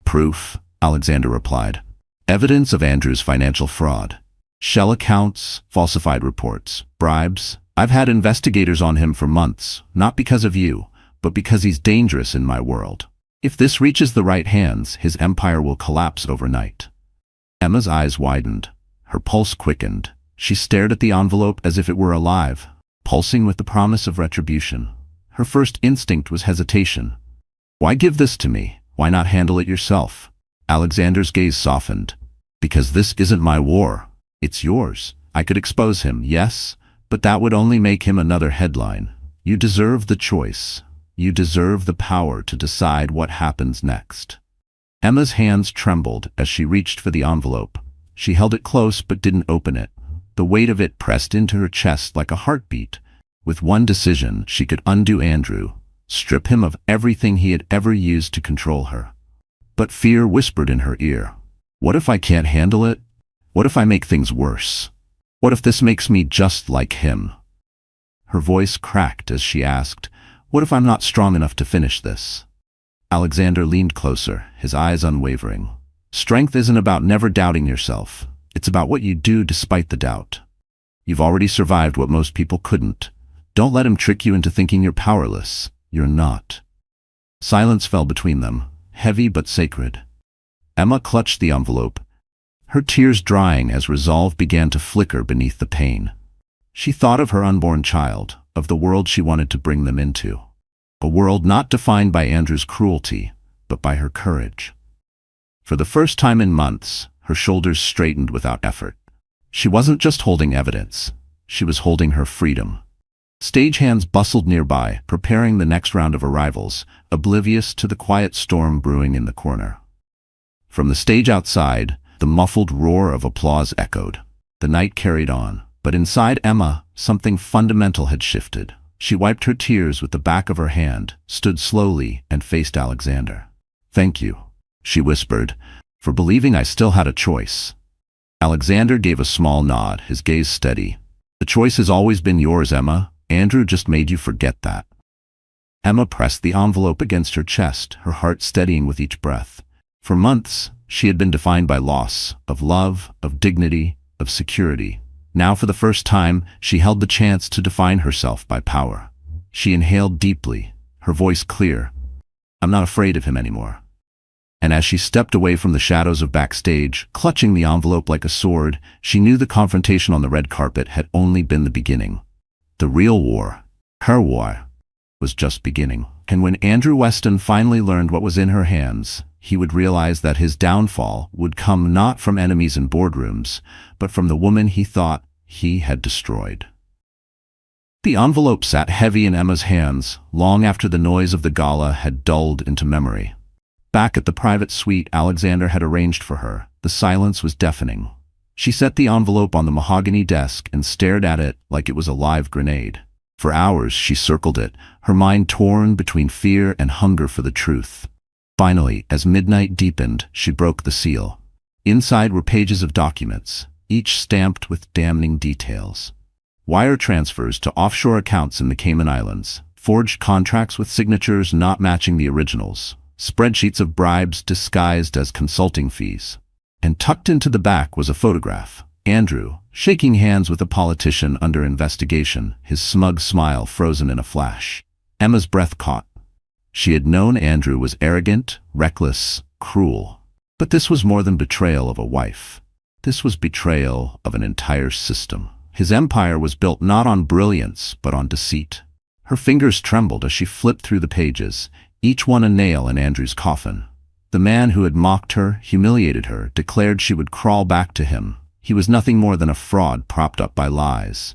"Proof," Alexander replied. "Evidence of Andrew's financial fraud. Shell accounts, falsified reports, bribes. I've had investigators on him for months, not because of you, but because he's dangerous in my world. If this reaches the right hands, his empire will collapse overnight." Emma's eyes widened. Her pulse quickened. She stared at the envelope as if it were alive, pulsing with the promise of retribution. Her first instinct was hesitation. "Why give this to me? Why not handle it yourself?" Alexander's gaze softened. "Because this isn't my war. It's yours. I could expose him, yes, but that would only make him another headline. You deserve the choice. You deserve the power to decide what happens next." Emma's hands trembled as she reached for the envelope. She held it close but didn't open it. The weight of it pressed into her chest like a heartbeat. With one decision, she could undo Andrew, strip him of everything he had ever used to control her. But fear whispered in her ear. What if I can't handle it? What if I make things worse? What if this makes me just like him? Her voice cracked as she asked, what if I'm not strong enough to finish this? Alexander leaned closer, his eyes unwavering. Strength isn't about never doubting yourself. It's about what you do despite the doubt. You've already survived what most people couldn't. Don't let him trick you into thinking you're powerless. You're not. Silence fell between them, heavy but sacred. Emma clutched the envelope, her tears drying as resolve began to flicker beneath the pain. She thought of her unborn child, of the world she wanted to bring them into. A world not defined by Andrew's cruelty, but by her courage. For the first time in months, her shoulders straightened without effort. She wasn't just holding evidence, she was holding her freedom. Stagehands bustled nearby, preparing the next round of arrivals, oblivious to the quiet storm brewing in the corner. From the stage outside, the muffled roar of applause echoed. The night carried on, but inside Emma, something fundamental had shifted. She wiped her tears with the back of her hand, stood slowly, and faced Alexander. "Thank you," she whispered, "for believing I still had a choice." Alexander gave a small nod, his gaze steady. "The choice has always been yours, Emma. Andrew just made you forget that." Emma pressed the envelope against her chest, her heart steadying with each breath. For months, she had been defined by loss, of love, of dignity, of security. Now for the first time, she held the chance to define herself by power. She inhaled deeply, her voice clear. "I'm not afraid of him anymore." And as she stepped away from the shadows of backstage, clutching the envelope like a sword, she knew the confrontation on the red carpet had only been the beginning. The real war, her war, was just beginning. And when Andrew Weston finally learned what was in her hands, he would realize that his downfall would come not from enemies in boardrooms, but from the woman he thought he had destroyed. The envelope sat heavy in Emma's hands, long after the noise of the gala had dulled into memory. Back at the private suite Alexander had arranged for her, the silence was deafening. She set the envelope on the mahogany desk and stared at it like it was a live grenade. For hours she circled it, her mind torn between fear and hunger for the truth. Finally, as midnight deepened, she broke the seal. Inside were pages of documents, each stamped with damning details. Wire transfers to offshore accounts in the Cayman Islands, forged contracts with signatures not matching the originals, spreadsheets of bribes disguised as consulting fees. And tucked into the back was a photograph. Andrew, shaking hands with a politician under investigation, his smug smile frozen in a flash. Emma's breath caught. She had known Andrew was arrogant, reckless, cruel. But this was more than betrayal of a wife. This was betrayal of an entire system. His empire was built not on brilliance, but on deceit. Her fingers trembled as she flipped through the pages, each one a nail in Andrew's coffin. The man who had mocked her, humiliated her, declared she would crawl back to him. He was nothing more than a fraud propped up by lies.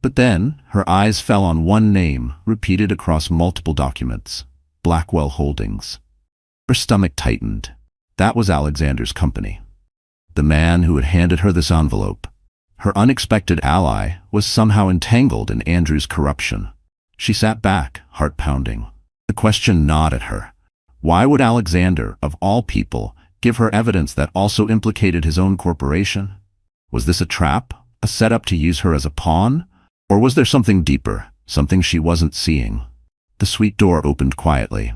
But then, her eyes fell on one name, repeated across multiple documents. Blackwell Holdings. Her stomach tightened. That was Alexander's company. The man who had handed her this envelope, her unexpected ally, was somehow entangled in Andrew's corruption. She sat back, heart pounding. The question gnawed at her. Why would Alexander, of all people, give her evidence that also implicated his own corporation? Was this a trap, a setup to use her as a pawn? Or was there something deeper, something she wasn't seeing? The suite door opened quietly.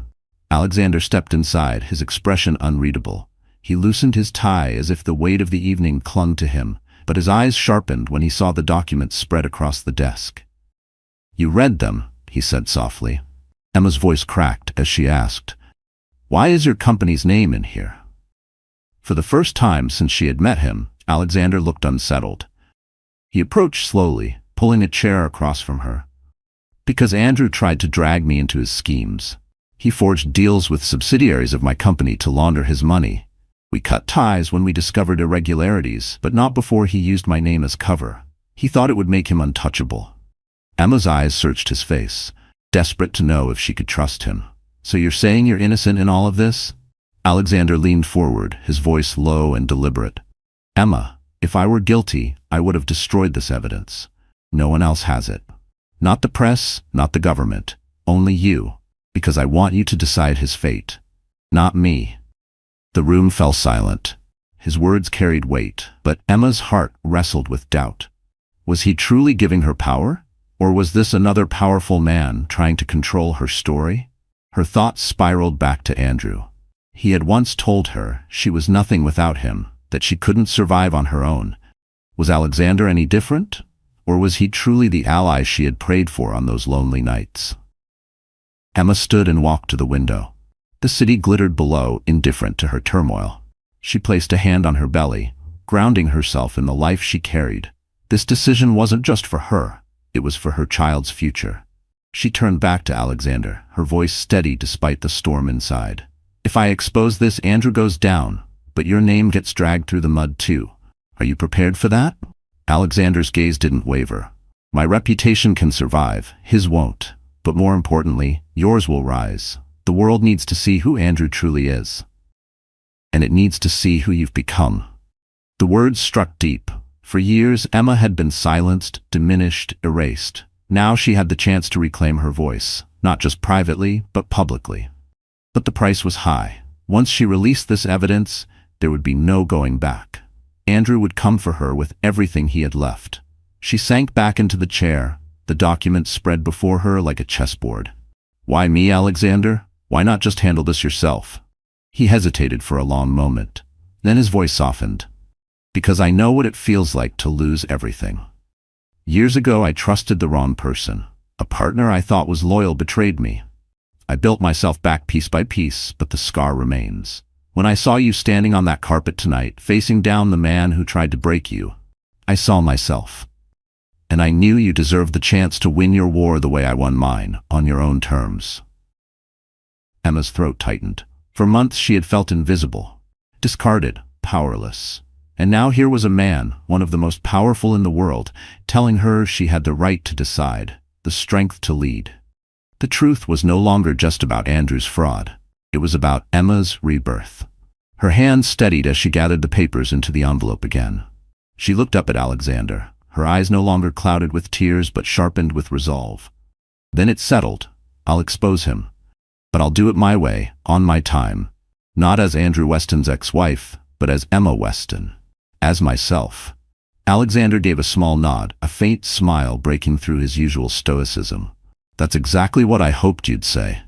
Alexander stepped inside, his expression unreadable. He loosened his tie as if the weight of the evening clung to him, but his eyes sharpened when he saw the documents spread across the desk. "You read them," he said softly. Emma's voice cracked as she asked, "Why is your company's name in here?" For the first time since she had met him, Alexander looked unsettled. He approached slowly, pulling a chair across from her. "Because Andrew tried to drag me into his schemes. He forged deals with subsidiaries of my company to launder his money. We cut ties when we discovered irregularities, but not before he used my name as cover. He thought it would make him untouchable." Emma's eyes searched his face, desperate to know if she could trust him. "So you're saying you're innocent in all of this?" Alexander leaned forward, his voice low and deliberate. "Emma, if I were guilty, I would have destroyed this evidence. No one else has it. Not the press, not the government. Only you. Because I want you to decide his fate. Not me." The room fell silent. His words carried weight, but Emma's heart wrestled with doubt. Was he truly giving her power? Or was this another powerful man trying to control her story? Her thoughts spiraled back to Andrew. He had once told her she was nothing without him, that she couldn't survive on her own. Was Alexander any different? Or was he truly the ally she had prayed for on those lonely nights? Emma stood and walked to the window. The city glittered below, indifferent to her turmoil. She placed a hand on her belly, grounding herself in the life she carried. This decision wasn't just for her, it was for her child's future. She turned back to Alexander, her voice steady despite the storm inside. "If I expose this, Andrew goes down, but your name gets dragged through the mud too. Are you prepared for that?" Alexander's gaze didn't waver. "My reputation can survive, his won't. But more importantly, yours will rise. The world needs to see who Andrew truly is. And it needs to see who you've become." The words struck deep. For years, Emma had been silenced, diminished, erased. Now she had the chance to reclaim her voice, not just privately, but publicly. But the price was high. Once she released this evidence, there would be no going back. Andrew would come for her with everything he had left. She sank back into the chair, the document spread before her like a chessboard. "Why me, Alexander? Why not just handle this yourself?" He hesitated for a long moment. Then his voice softened. "Because I know what it feels like to lose everything. Years ago I trusted the wrong person. A partner I thought was loyal betrayed me. I built myself back piece by piece, but the scar remains. When I saw you standing on that carpet tonight, facing down the man who tried to break you, I saw myself. And I knew you deserved the chance to win your war the way I won mine, on your own terms." Emma's throat tightened. For months she had felt invisible, discarded, powerless. And now here was a man, one of the most powerful in the world, telling her she had the right to decide, the strength to lead. The truth was no longer just about Andrew's fraud. It was about Emma's rebirth. Her hand steadied as she gathered the papers into the envelope again. She looked up at Alexander, her eyes no longer clouded with tears but sharpened with resolve. Then it settled. "I'll expose him. But I'll do it my way, on my time. Not as Andrew Weston's ex-wife, but as Emma Weston. As myself." Alexander gave a small nod, a faint smile breaking through his usual stoicism. "That's exactly what I hoped you'd say."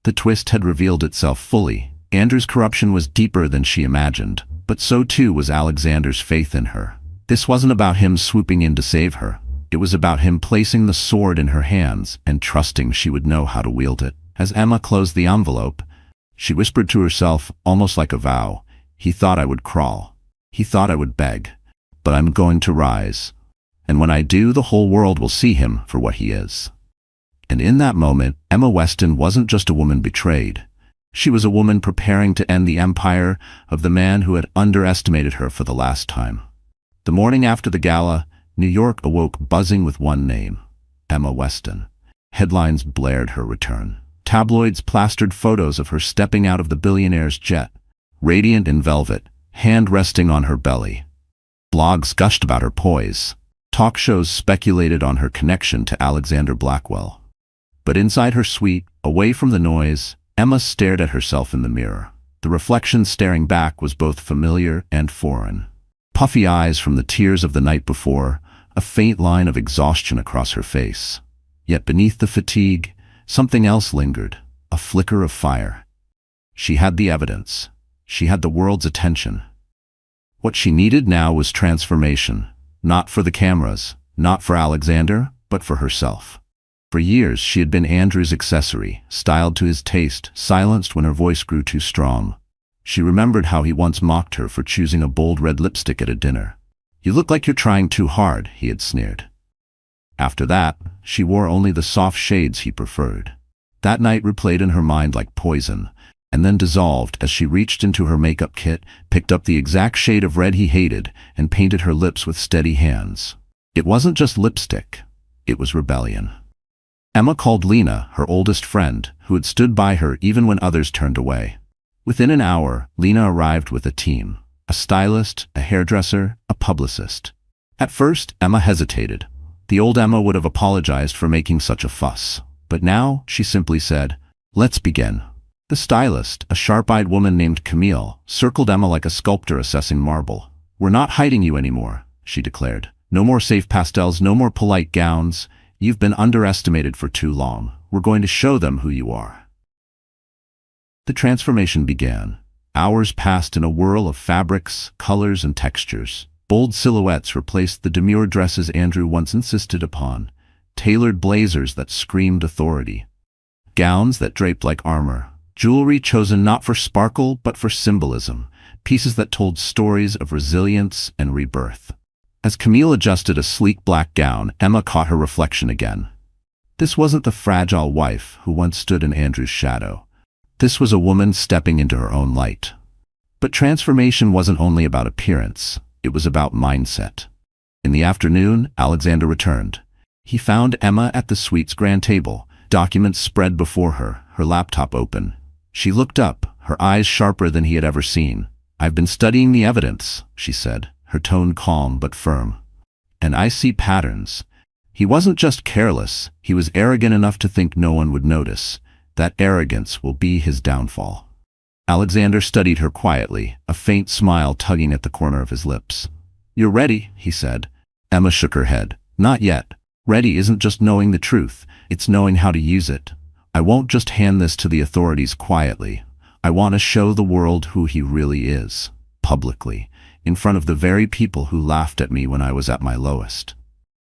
The twist had revealed itself fully. Andrew's corruption was deeper than she imagined, but so too was Alexander's faith in her. This wasn't about him swooping in to save her. It was about him placing the sword in her hands and trusting she would know how to wield it. As Emma closed the envelope, she whispered to herself, almost like a vow, "He thought I would crawl. He thought I would beg. But I'm going to rise. And when I do, the whole world will see him for what he is." And in that moment, Emma Weston wasn't just a woman betrayed. She was a woman preparing to end the empire of the man who had underestimated her for the last time. The morning after the gala, New York awoke buzzing with one name: Emma Weston. Headlines blared her return. Tabloids plastered photos of her stepping out of the billionaire's jet, radiant in velvet, hand resting on her belly. Blogs gushed about her poise. Talk shows speculated on her connection to Alexander Blackwell. But inside her suite, away from the noise, Emma stared at herself in the mirror. The reflection staring back was both familiar and foreign. Puffy eyes from the tears of the night before, a faint line of exhaustion across her face. Yet beneath the fatigue, something else lingered, a flicker of fire. She had the evidence. She had the world's attention. What she needed now was transformation, not for the cameras, not for Alexander, but for herself. For years she had been Andrew's accessory, styled to his taste, silenced when her voice grew too strong. She remembered how he once mocked her for choosing a bold red lipstick at a dinner. "You look like you're trying too hard," he had sneered. After that, she wore only the soft shades he preferred. That night replayed in her mind like poison, and then dissolved as she reached into her makeup kit, picked up the exact shade of red he hated, and painted her lips with steady hands. It wasn't just lipstick. It was rebellion. Emma called Lena, her oldest friend, who had stood by her even when others turned away. Within an hour, Lena arrived with a team: a stylist, a hairdresser, a publicist. At first, Emma hesitated. The old Emma would have apologized for making such a fuss. But now, she simply said, "Let's begin." The stylist, a sharp-eyed woman named Camille, circled Emma like a sculptor assessing marble. "We're not hiding you anymore," she declared. "No more safe pastels, no more polite gowns. You've been underestimated for too long. We're going to show them who you are." The transformation began. Hours passed in a whirl of fabrics, colors, and textures. Bold silhouettes replaced the demure dresses Andrew once insisted upon, tailored blazers that screamed authority, gowns that draped like armor, jewelry chosen not for sparkle but for symbolism, pieces that told stories of resilience and rebirth. As Camille adjusted a sleek black gown, Emma caught her reflection again. This wasn't the fragile wife who once stood in Andrew's shadow. This was a woman stepping into her own light. But transformation wasn't only about appearance, it was about mindset. In the afternoon, Alexander returned. He found Emma at the suite's grand table, documents spread before her, her laptop open. She looked up, her eyes sharper than he had ever seen. "I've been studying the evidence," she said, her tone calm but firm. "And I see patterns." He wasn't just careless, he was arrogant enough to think no one would notice. That arrogance will be his downfall. Alexander studied her quietly, a faint smile tugging at the corner of his lips. "You're ready," he said. Emma shook her head. "Not yet. Ready isn't just knowing the truth, it's knowing how to use it. I won't just hand this to the authorities quietly. I want to show the world who he really is, publicly, in front of the very people who laughed at me when I was at my lowest."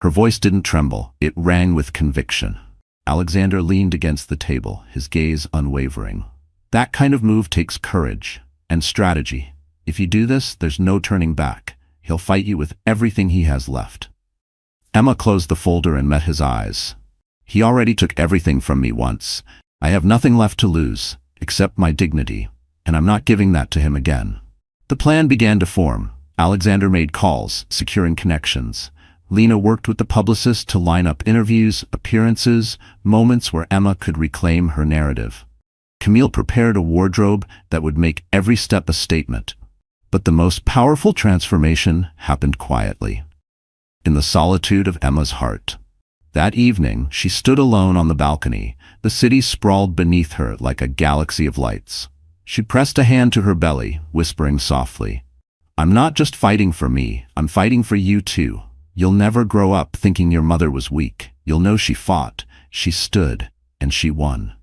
Her voice didn't tremble, it rang with conviction. Alexander leaned against the table, his gaze unwavering. "That kind of move takes courage and strategy. If you do this, there's no turning back. He'll fight you with everything he has left." Emma closed the folder and met his eyes. "He already took everything from me once. I have nothing left to lose, except my dignity, and I'm not giving that to him again." The plan began to form. Alexander made calls, securing connections. Lena worked with the publicist to line up interviews, appearances, moments where Emma could reclaim her narrative. Camille prepared a wardrobe that would make every step a statement. But the most powerful transformation happened quietly, in the solitude of Emma's heart. That evening, she stood alone on the balcony. The city sprawled beneath her like a galaxy of lights. She pressed a hand to her belly, whispering softly, "I'm not just fighting for me, I'm fighting for you too. You'll never grow up thinking your mother was weak. You'll know she fought, she stood, and she won."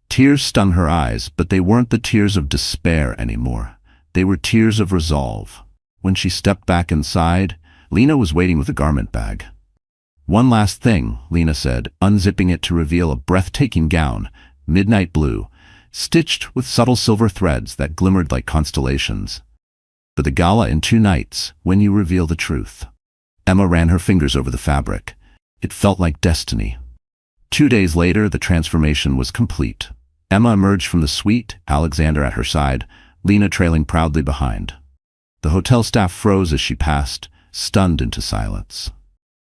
Tears stung her eyes, but they weren't the tears of despair anymore. They were tears of resolve. When she stepped back inside, Lena was waiting with a garment bag. "One last thing," Lena said, unzipping it to reveal a breathtaking gown, midnight blue, stitched with subtle silver threads that glimmered like constellations. "For the gala in 2 nights, when you reveal the truth." Emma ran her fingers over the fabric. It felt like destiny. 2 days later, the transformation was complete. Emma emerged from the suite, Alexander at her side, Lena trailing proudly behind. The hotel staff froze as she passed, stunned into silence.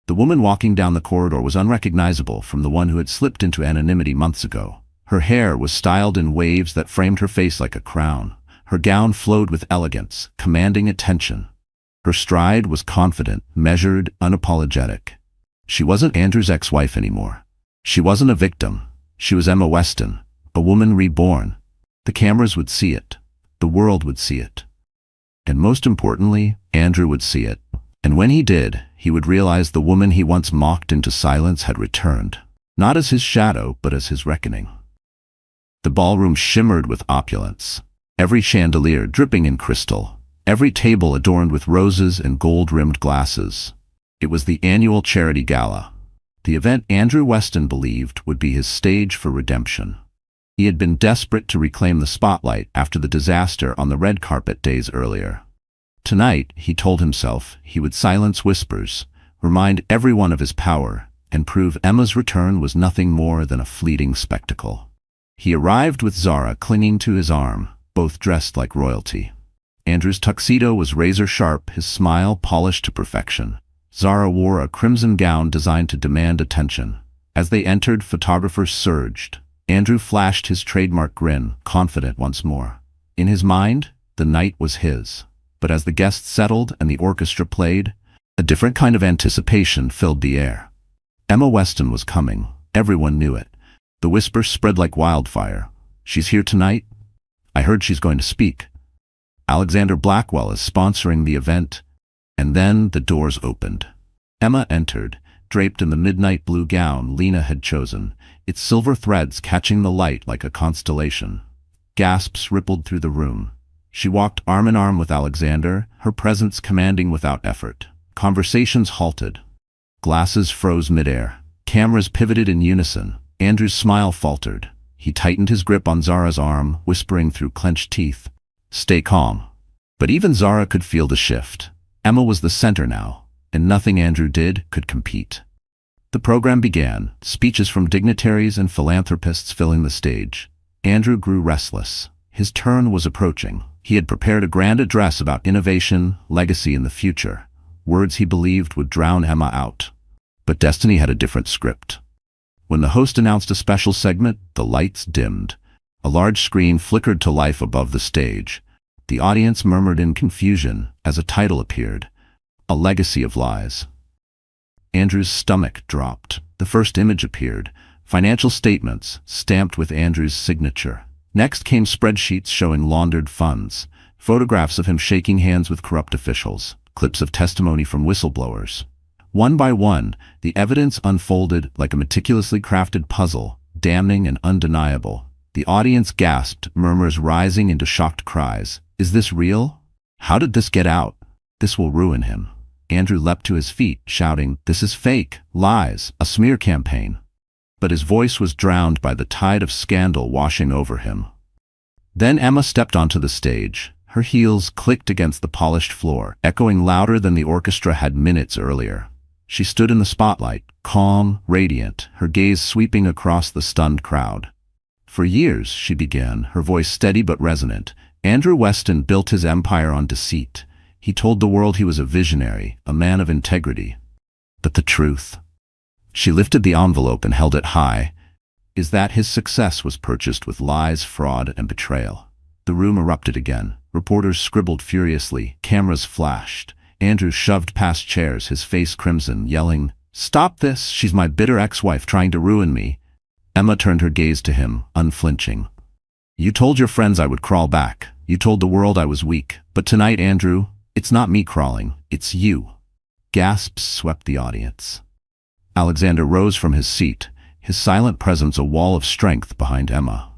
The woman walking down the corridor was unrecognizable from the one who had slipped into anonymity months ago. Her hair was styled in waves that framed her face like a crown. Her gown flowed with elegance, commanding attention. Her stride was confident, measured, unapologetic. She wasn't Andrew's ex-wife anymore. She wasn't a victim. She was Emma Weston, a woman reborn. The cameras would see it. The world would see it. And most importantly, Andrew would see it. And when he did, he would realize the woman he once mocked into silence had returned, not as his shadow, but as his reckoning. The ballroom shimmered with opulence, every chandelier dripping in crystal, every table adorned with roses and gold-rimmed glasses. It was the annual charity gala, the event Andrew Weston believed would be his stage for redemption. He had been desperate to reclaim the spotlight after the disaster on the red carpet days earlier. Tonight, he told himself, he would silence whispers, remind everyone of his power, and prove Emma's return was nothing more than a fleeting spectacle. He arrived with Zara clinging to his arm, both dressed like royalty. Andrew's tuxedo was razor-sharp, his smile polished to perfection. Zara wore a crimson gown designed to demand attention. As they entered, photographers surged. Andrew flashed his trademark grin, confident once more. In his mind, the night was his. But as the guests settled and the orchestra played, a different kind of anticipation filled the air. Emma Weston was coming. Everyone knew it. The whisper spread like wildfire. She's here tonight? I heard she's going to speak. Alexander Blackwell is sponsoring the event. And then the doors opened. Emma entered, draped in the midnight blue gown Lena had chosen, its silver threads catching the light like a constellation. Gasps rippled through the room. She walked arm in arm with Alexander, her presence commanding without effort. Conversations halted. Glasses froze midair. Cameras pivoted in unison. Andrew's smile faltered. He tightened his grip on Zara's arm, whispering through clenched teeth, "Stay calm." But even Zara could feel the shift. Emma was the center now, and nothing Andrew did could compete. The program began, speeches from dignitaries and philanthropists filling the stage. Andrew grew restless. His turn was approaching. He had prepared a grand address about innovation, legacy, and the future. Words he believed would drown Emma out. But destiny had a different script. When the host announced a special segment, the lights dimmed. A large screen flickered to life above the stage. The audience murmured in confusion as a title appeared, "A Legacy of Lies." Andrew's stomach dropped. The first image appeared, financial statements stamped with Andrew's signature. Next came spreadsheets showing laundered funds, photographs of him shaking hands with corrupt officials, clips of testimony from whistleblowers. One by one, the evidence unfolded like a meticulously crafted puzzle, damning and undeniable. The audience gasped, murmurs rising into shocked cries. Is this real? How did this get out? This will ruin him. Andrew leapt to his feet, shouting, "This is fake, lies, a smear campaign." But his voice was drowned by the tide of scandal washing over him. Then Emma stepped onto the stage. Her heels clicked against the polished floor, echoing louder than the orchestra had minutes earlier. She stood in the spotlight, calm, radiant, her gaze sweeping across the stunned crowd. For years, she began, her voice steady but resonant, Andrew Weston built his empire on deceit. He told the world he was a visionary, a man of integrity. But the truth? She lifted the envelope and held it high, is that his success was purchased with lies, fraud, and betrayal. The room erupted again. Reporters scribbled furiously, cameras flashed. Andrew shoved past chairs, his face crimson, yelling, "Stop this! She's my bitter ex-wife trying to ruin me." Emma turned her gaze to him, unflinching. "You told your friends I would crawl back. You told the world I was weak. But tonight, Andrew, it's not me crawling, it's you." Gasps swept the audience. Alexander rose from his seat, his silent presence a wall of strength behind Emma.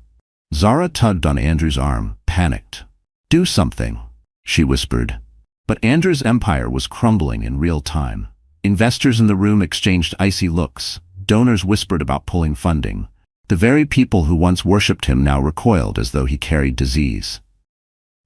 Zara tugged on Andrew's arm, panicked. "Do something," she whispered. But Andrew's empire was crumbling in real time. Investors in the room exchanged icy looks. Donors whispered about pulling funding. The very people who once worshipped him now recoiled as though he carried disease.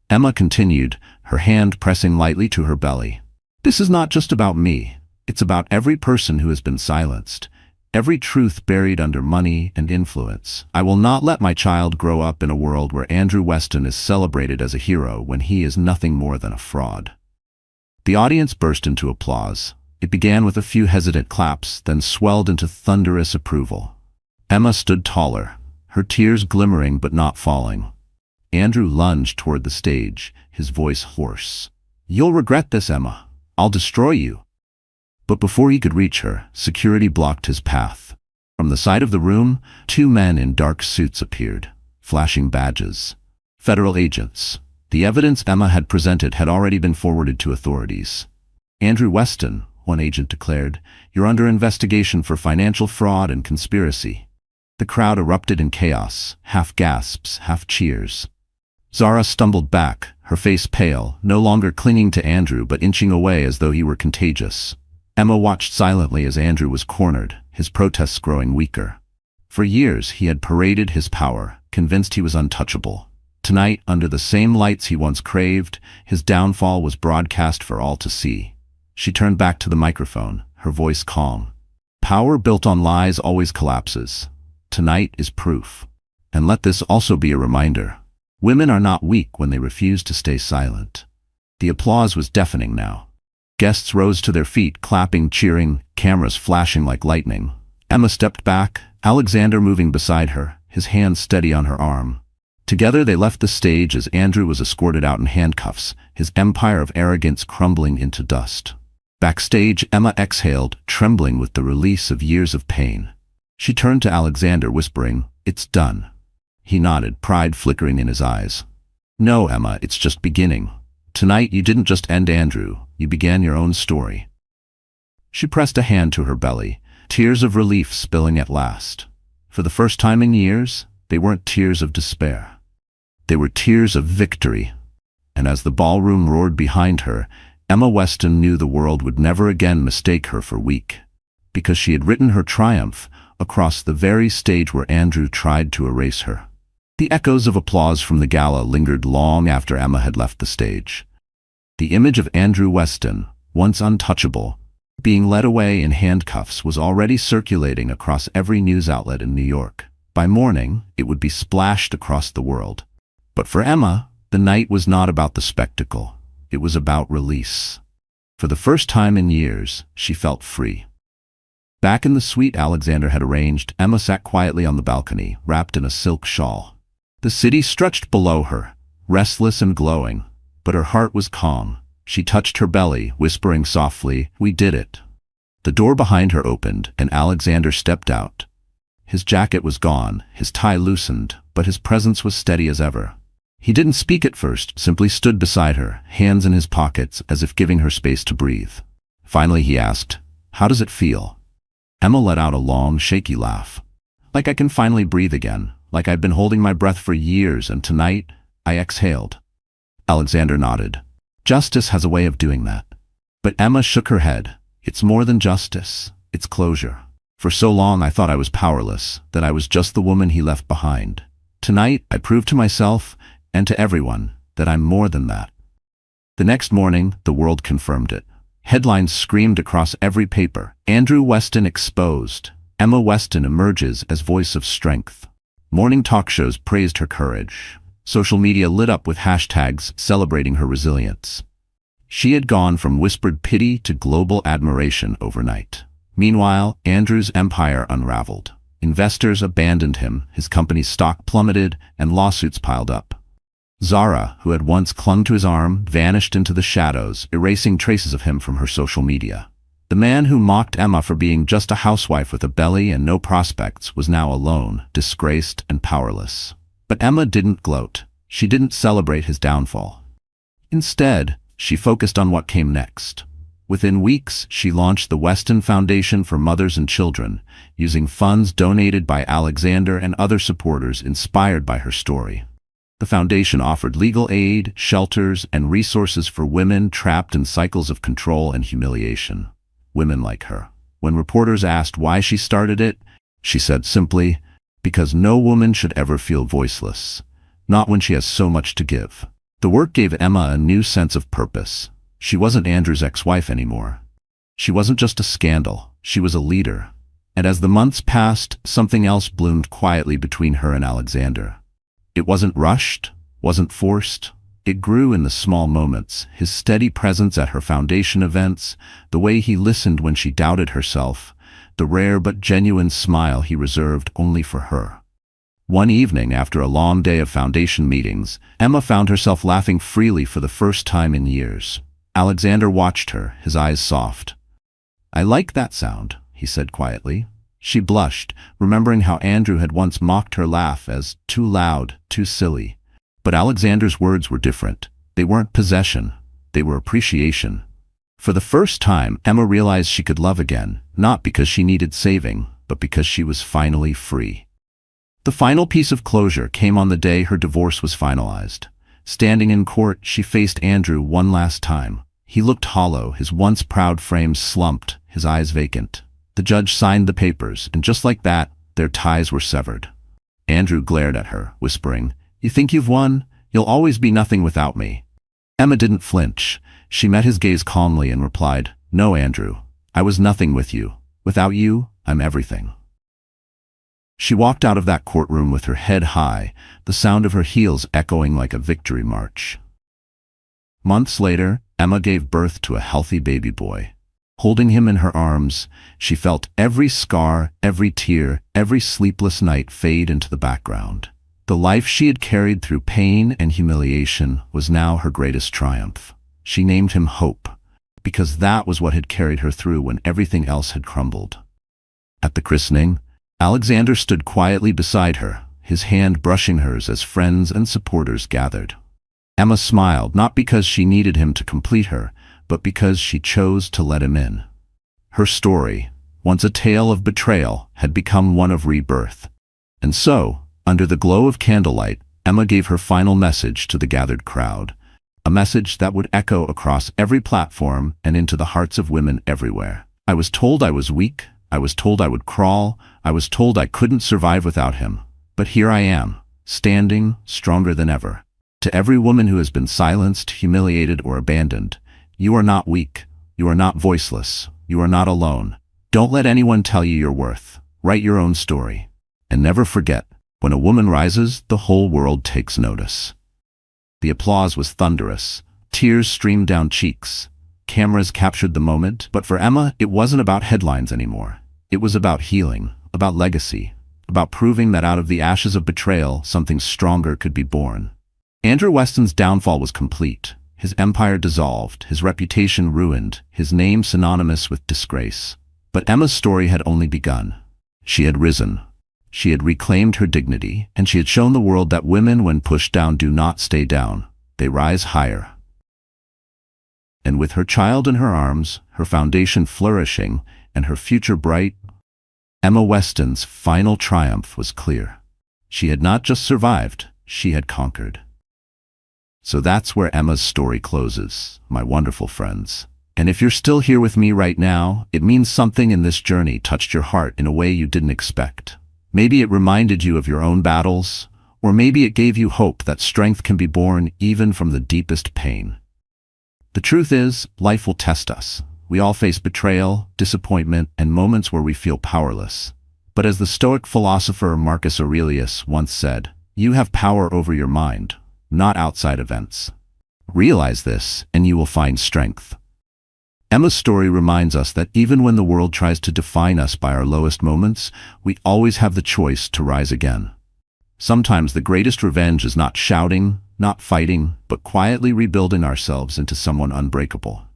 Emma continued, her hand pressing lightly to her belly. "This is not just about me. It's about every person who has been silenced. Every truth buried under money and influence. I will not let my child grow up in a world where Andrew Weston is celebrated as a hero when he is nothing more than a fraud." The audience burst into applause. It began with a few hesitant claps, then swelled into thunderous approval. Emma stood taller, her tears glimmering but not falling. Andrew lunged toward the stage, his voice hoarse. "You'll regret this, Emma. I'll destroy you." But before he could reach her, security blocked his path. From the side of the room, two men in dark suits appeared, flashing badges. Federal agents. The evidence Emma had presented had already been forwarded to authorities. "Andrew Weston," one agent declared, "you're under investigation for financial fraud and conspiracy." The crowd erupted in chaos, half gasps, half cheers. Zara stumbled back, her face pale, no longer clinging to Andrew but inching away as though he were contagious. Emma watched silently as Andrew was cornered, his protests growing weaker. For years he had paraded his power, convinced he was untouchable. Tonight, under the same lights he once craved, his downfall was broadcast for all to see. She turned back to the microphone, her voice calm. "Power built on lies always collapses. Tonight is proof. And let this also be a reminder. Women are not weak when they refuse to stay silent." The applause was deafening now. Guests rose to their feet, clapping, cheering, cameras flashing like lightning. Emma stepped back, Alexander moving beside her, his hand steady on her arm. Together they left the stage as Andrew was escorted out in handcuffs, his empire of arrogance crumbling into dust. Backstage, Emma exhaled, trembling with the release of years of pain. She turned to Alexander, whispering, "It's done." He nodded, pride flickering in his eyes. "No, Emma, it's just beginning. Tonight you didn't just end Andrew, you began your own story." She pressed a hand to her belly, tears of relief spilling at last. For the first time in years, they weren't tears of despair. They were tears of victory. And as the ballroom roared behind her, Emma Weston knew the world would never again mistake her for weak, because she had written her triumph across the very stage where Andrew tried to erase her. The echoes of applause from the gala lingered long after Emma had left the stage. The image of Andrew Weston, once untouchable, being led away in handcuffs was already circulating across every news outlet in New York. By morning, it would be splashed across the world. But for Emma, the night was not about the spectacle. It was about release. For the first time in years, she felt free. Back in the suite Alexander had arranged, Emma sat quietly on the balcony, wrapped in a silk shawl. The city stretched below her, restless and glowing, but her heart was calm. She touched her belly, whispering softly, "We did it." The door behind her opened, and Alexander stepped out. His jacket was gone, his tie loosened, but his presence was steady as ever. He didn't speak at first, simply stood beside her, hands in his pockets, as if giving her space to breathe. Finally he asked, "How does it feel?" Emma let out a long, shaky laugh. "Like I can finally breathe again, like I've been holding my breath for years, and tonight, I exhaled." Alexander nodded. "Justice has a way of doing that." But Emma shook her head. "It's more than justice, it's closure. For so long I thought I was powerless, that I was just the woman he left behind. Tonight, I proved to myself, and to everyone, that I'm more than that." The next morning, the world confirmed it. Headlines screamed across every paper. "Andrew Weston exposed. Emma Weston emerges as voice of strength." Morning talk shows praised her courage. Social media lit up with hashtags celebrating her resilience. She had gone from whispered pity to global admiration overnight. Meanwhile, Andrew's empire unraveled. Investors abandoned him, his company's stock plummeted, and lawsuits piled up. Zara, who had once clung to his arm, vanished into the shadows, erasing traces of him from her social media. The man who mocked Emma for being just a housewife with a belly and no prospects was now alone, disgraced and powerless. But Emma didn't gloat. She didn't celebrate his downfall. Instead, she focused on what came next. Within weeks, she launched the Weston Foundation for Mothers and Children, using funds donated by Alexander and other supporters inspired by her story. The foundation offered legal aid, shelters, and resources for women trapped in cycles of control and humiliation. Women like her. When reporters asked why she started it, she said simply, "Because no woman should ever feel voiceless, not when she has so much to give." The work gave Emma a new sense of purpose. She wasn't Andrew's ex-wife anymore. She wasn't just a scandal, she was a leader. And as the months passed, something else bloomed quietly between her and Alexander. It wasn't rushed, wasn't forced. It grew in the small moments, his steady presence at her foundation events, the way he listened when she doubted herself, the rare but genuine smile he reserved only for her. One evening, after a long day of foundation meetings, Emma found herself laughing freely for the first time in years. Alexander watched her, his eyes soft. "I like that sound," he said quietly. She blushed, remembering how Andrew had once mocked her laugh as too loud, too silly. But Alexander's words were different. They weren't possession, they were appreciation. For the first time, Emma realized she could love again, not because she needed saving, but because she was finally free. The final piece of closure came on the day her divorce was finalized. Standing in court, she faced Andrew one last time. He looked hollow, his once proud frame slumped, his eyes vacant. The judge signed the papers, and just like that, their ties were severed. Andrew glared at her, whispering, "You think you've won? You'll always be nothing without me." Emma didn't flinch. She met his gaze calmly and replied, "No, Andrew. I was nothing with you. Without you, I'm everything." She walked out of that courtroom with her head high, the sound of her heels echoing like a victory march. Months later, Emma gave birth to a healthy baby boy. Holding him in her arms, she felt every scar, every tear, every sleepless night fade into the background. The life she had carried through pain and humiliation was now her greatest triumph. She named him Hope, because that was what had carried her through when everything else had crumbled. At the christening, Alexander stood quietly beside her, his hand brushing hers as friends and supporters gathered. Emma smiled, not because she needed him to complete her, but because she chose to let him in. Her story, once a tale of betrayal, had become one of rebirth. And so, under the glow of candlelight, Emma gave her final message to the gathered crowd, a message that would echo across every platform and into the hearts of women everywhere. I was told I was weak, I was told I would crawl, I was told I couldn't survive without him. But here I am, standing, stronger than ever. To every woman who has been silenced, humiliated, or abandoned, you are not weak, you are not voiceless, you are not alone. Don't let anyone tell you your worth. Write your own story. And never forget, when a woman rises, the whole world takes notice. The applause was thunderous. Tears streamed down cheeks. Cameras captured the moment, but for Emma, it wasn't about headlines anymore. It was about healing, about legacy, about proving that out of the ashes of betrayal, something stronger could be born. Andrew Weston's downfall was complete. His empire dissolved, his reputation ruined, his name synonymous with disgrace. But Emma's story had only begun. She had risen. She had reclaimed her dignity, and she had shown the world that women, when pushed down, do not stay down. They rise higher. And with her child in her arms, her foundation flourishing, and her future bright, Emma Weston's final triumph was clear. She had not just survived, she had conquered. So that's where Emma's story closes, my wonderful friends. And if you're still here with me right now, it means something in this journey touched your heart in a way you didn't expect. Maybe it reminded you of your own battles, or maybe it gave you hope that strength can be born even from the deepest pain. The truth is, life will test us. We all face betrayal, disappointment, and moments where we feel powerless. But as the Stoic philosopher Marcus Aurelius once said, you have power over your mind, not outside events. Realize this, and you will find strength. Emma's story reminds us that even when the world tries to define us by our lowest moments, we always have the choice to rise again. Sometimes the greatest revenge is not shouting, not fighting, but quietly rebuilding ourselves into someone unbreakable.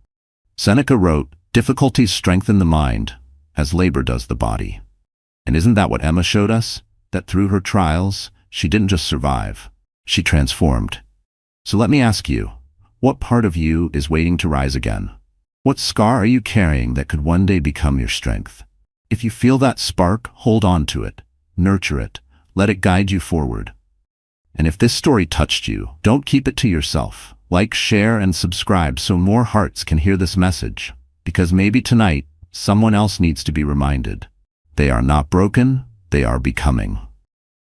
Seneca wrote, difficulties strengthen the mind, as labor does the body. And isn't that what Emma showed us? That through her trials, she didn't just survive, she transformed. So let me ask you, what part of you is waiting to rise again? What scar are you carrying that could one day become your strength? If you feel that spark, hold on to it, nurture it, let it guide you forward. And if this story touched you, don't keep it to yourself. Like, share, and subscribe so more hearts can hear this message. Because maybe tonight, someone else needs to be reminded. They are not broken, they are becoming.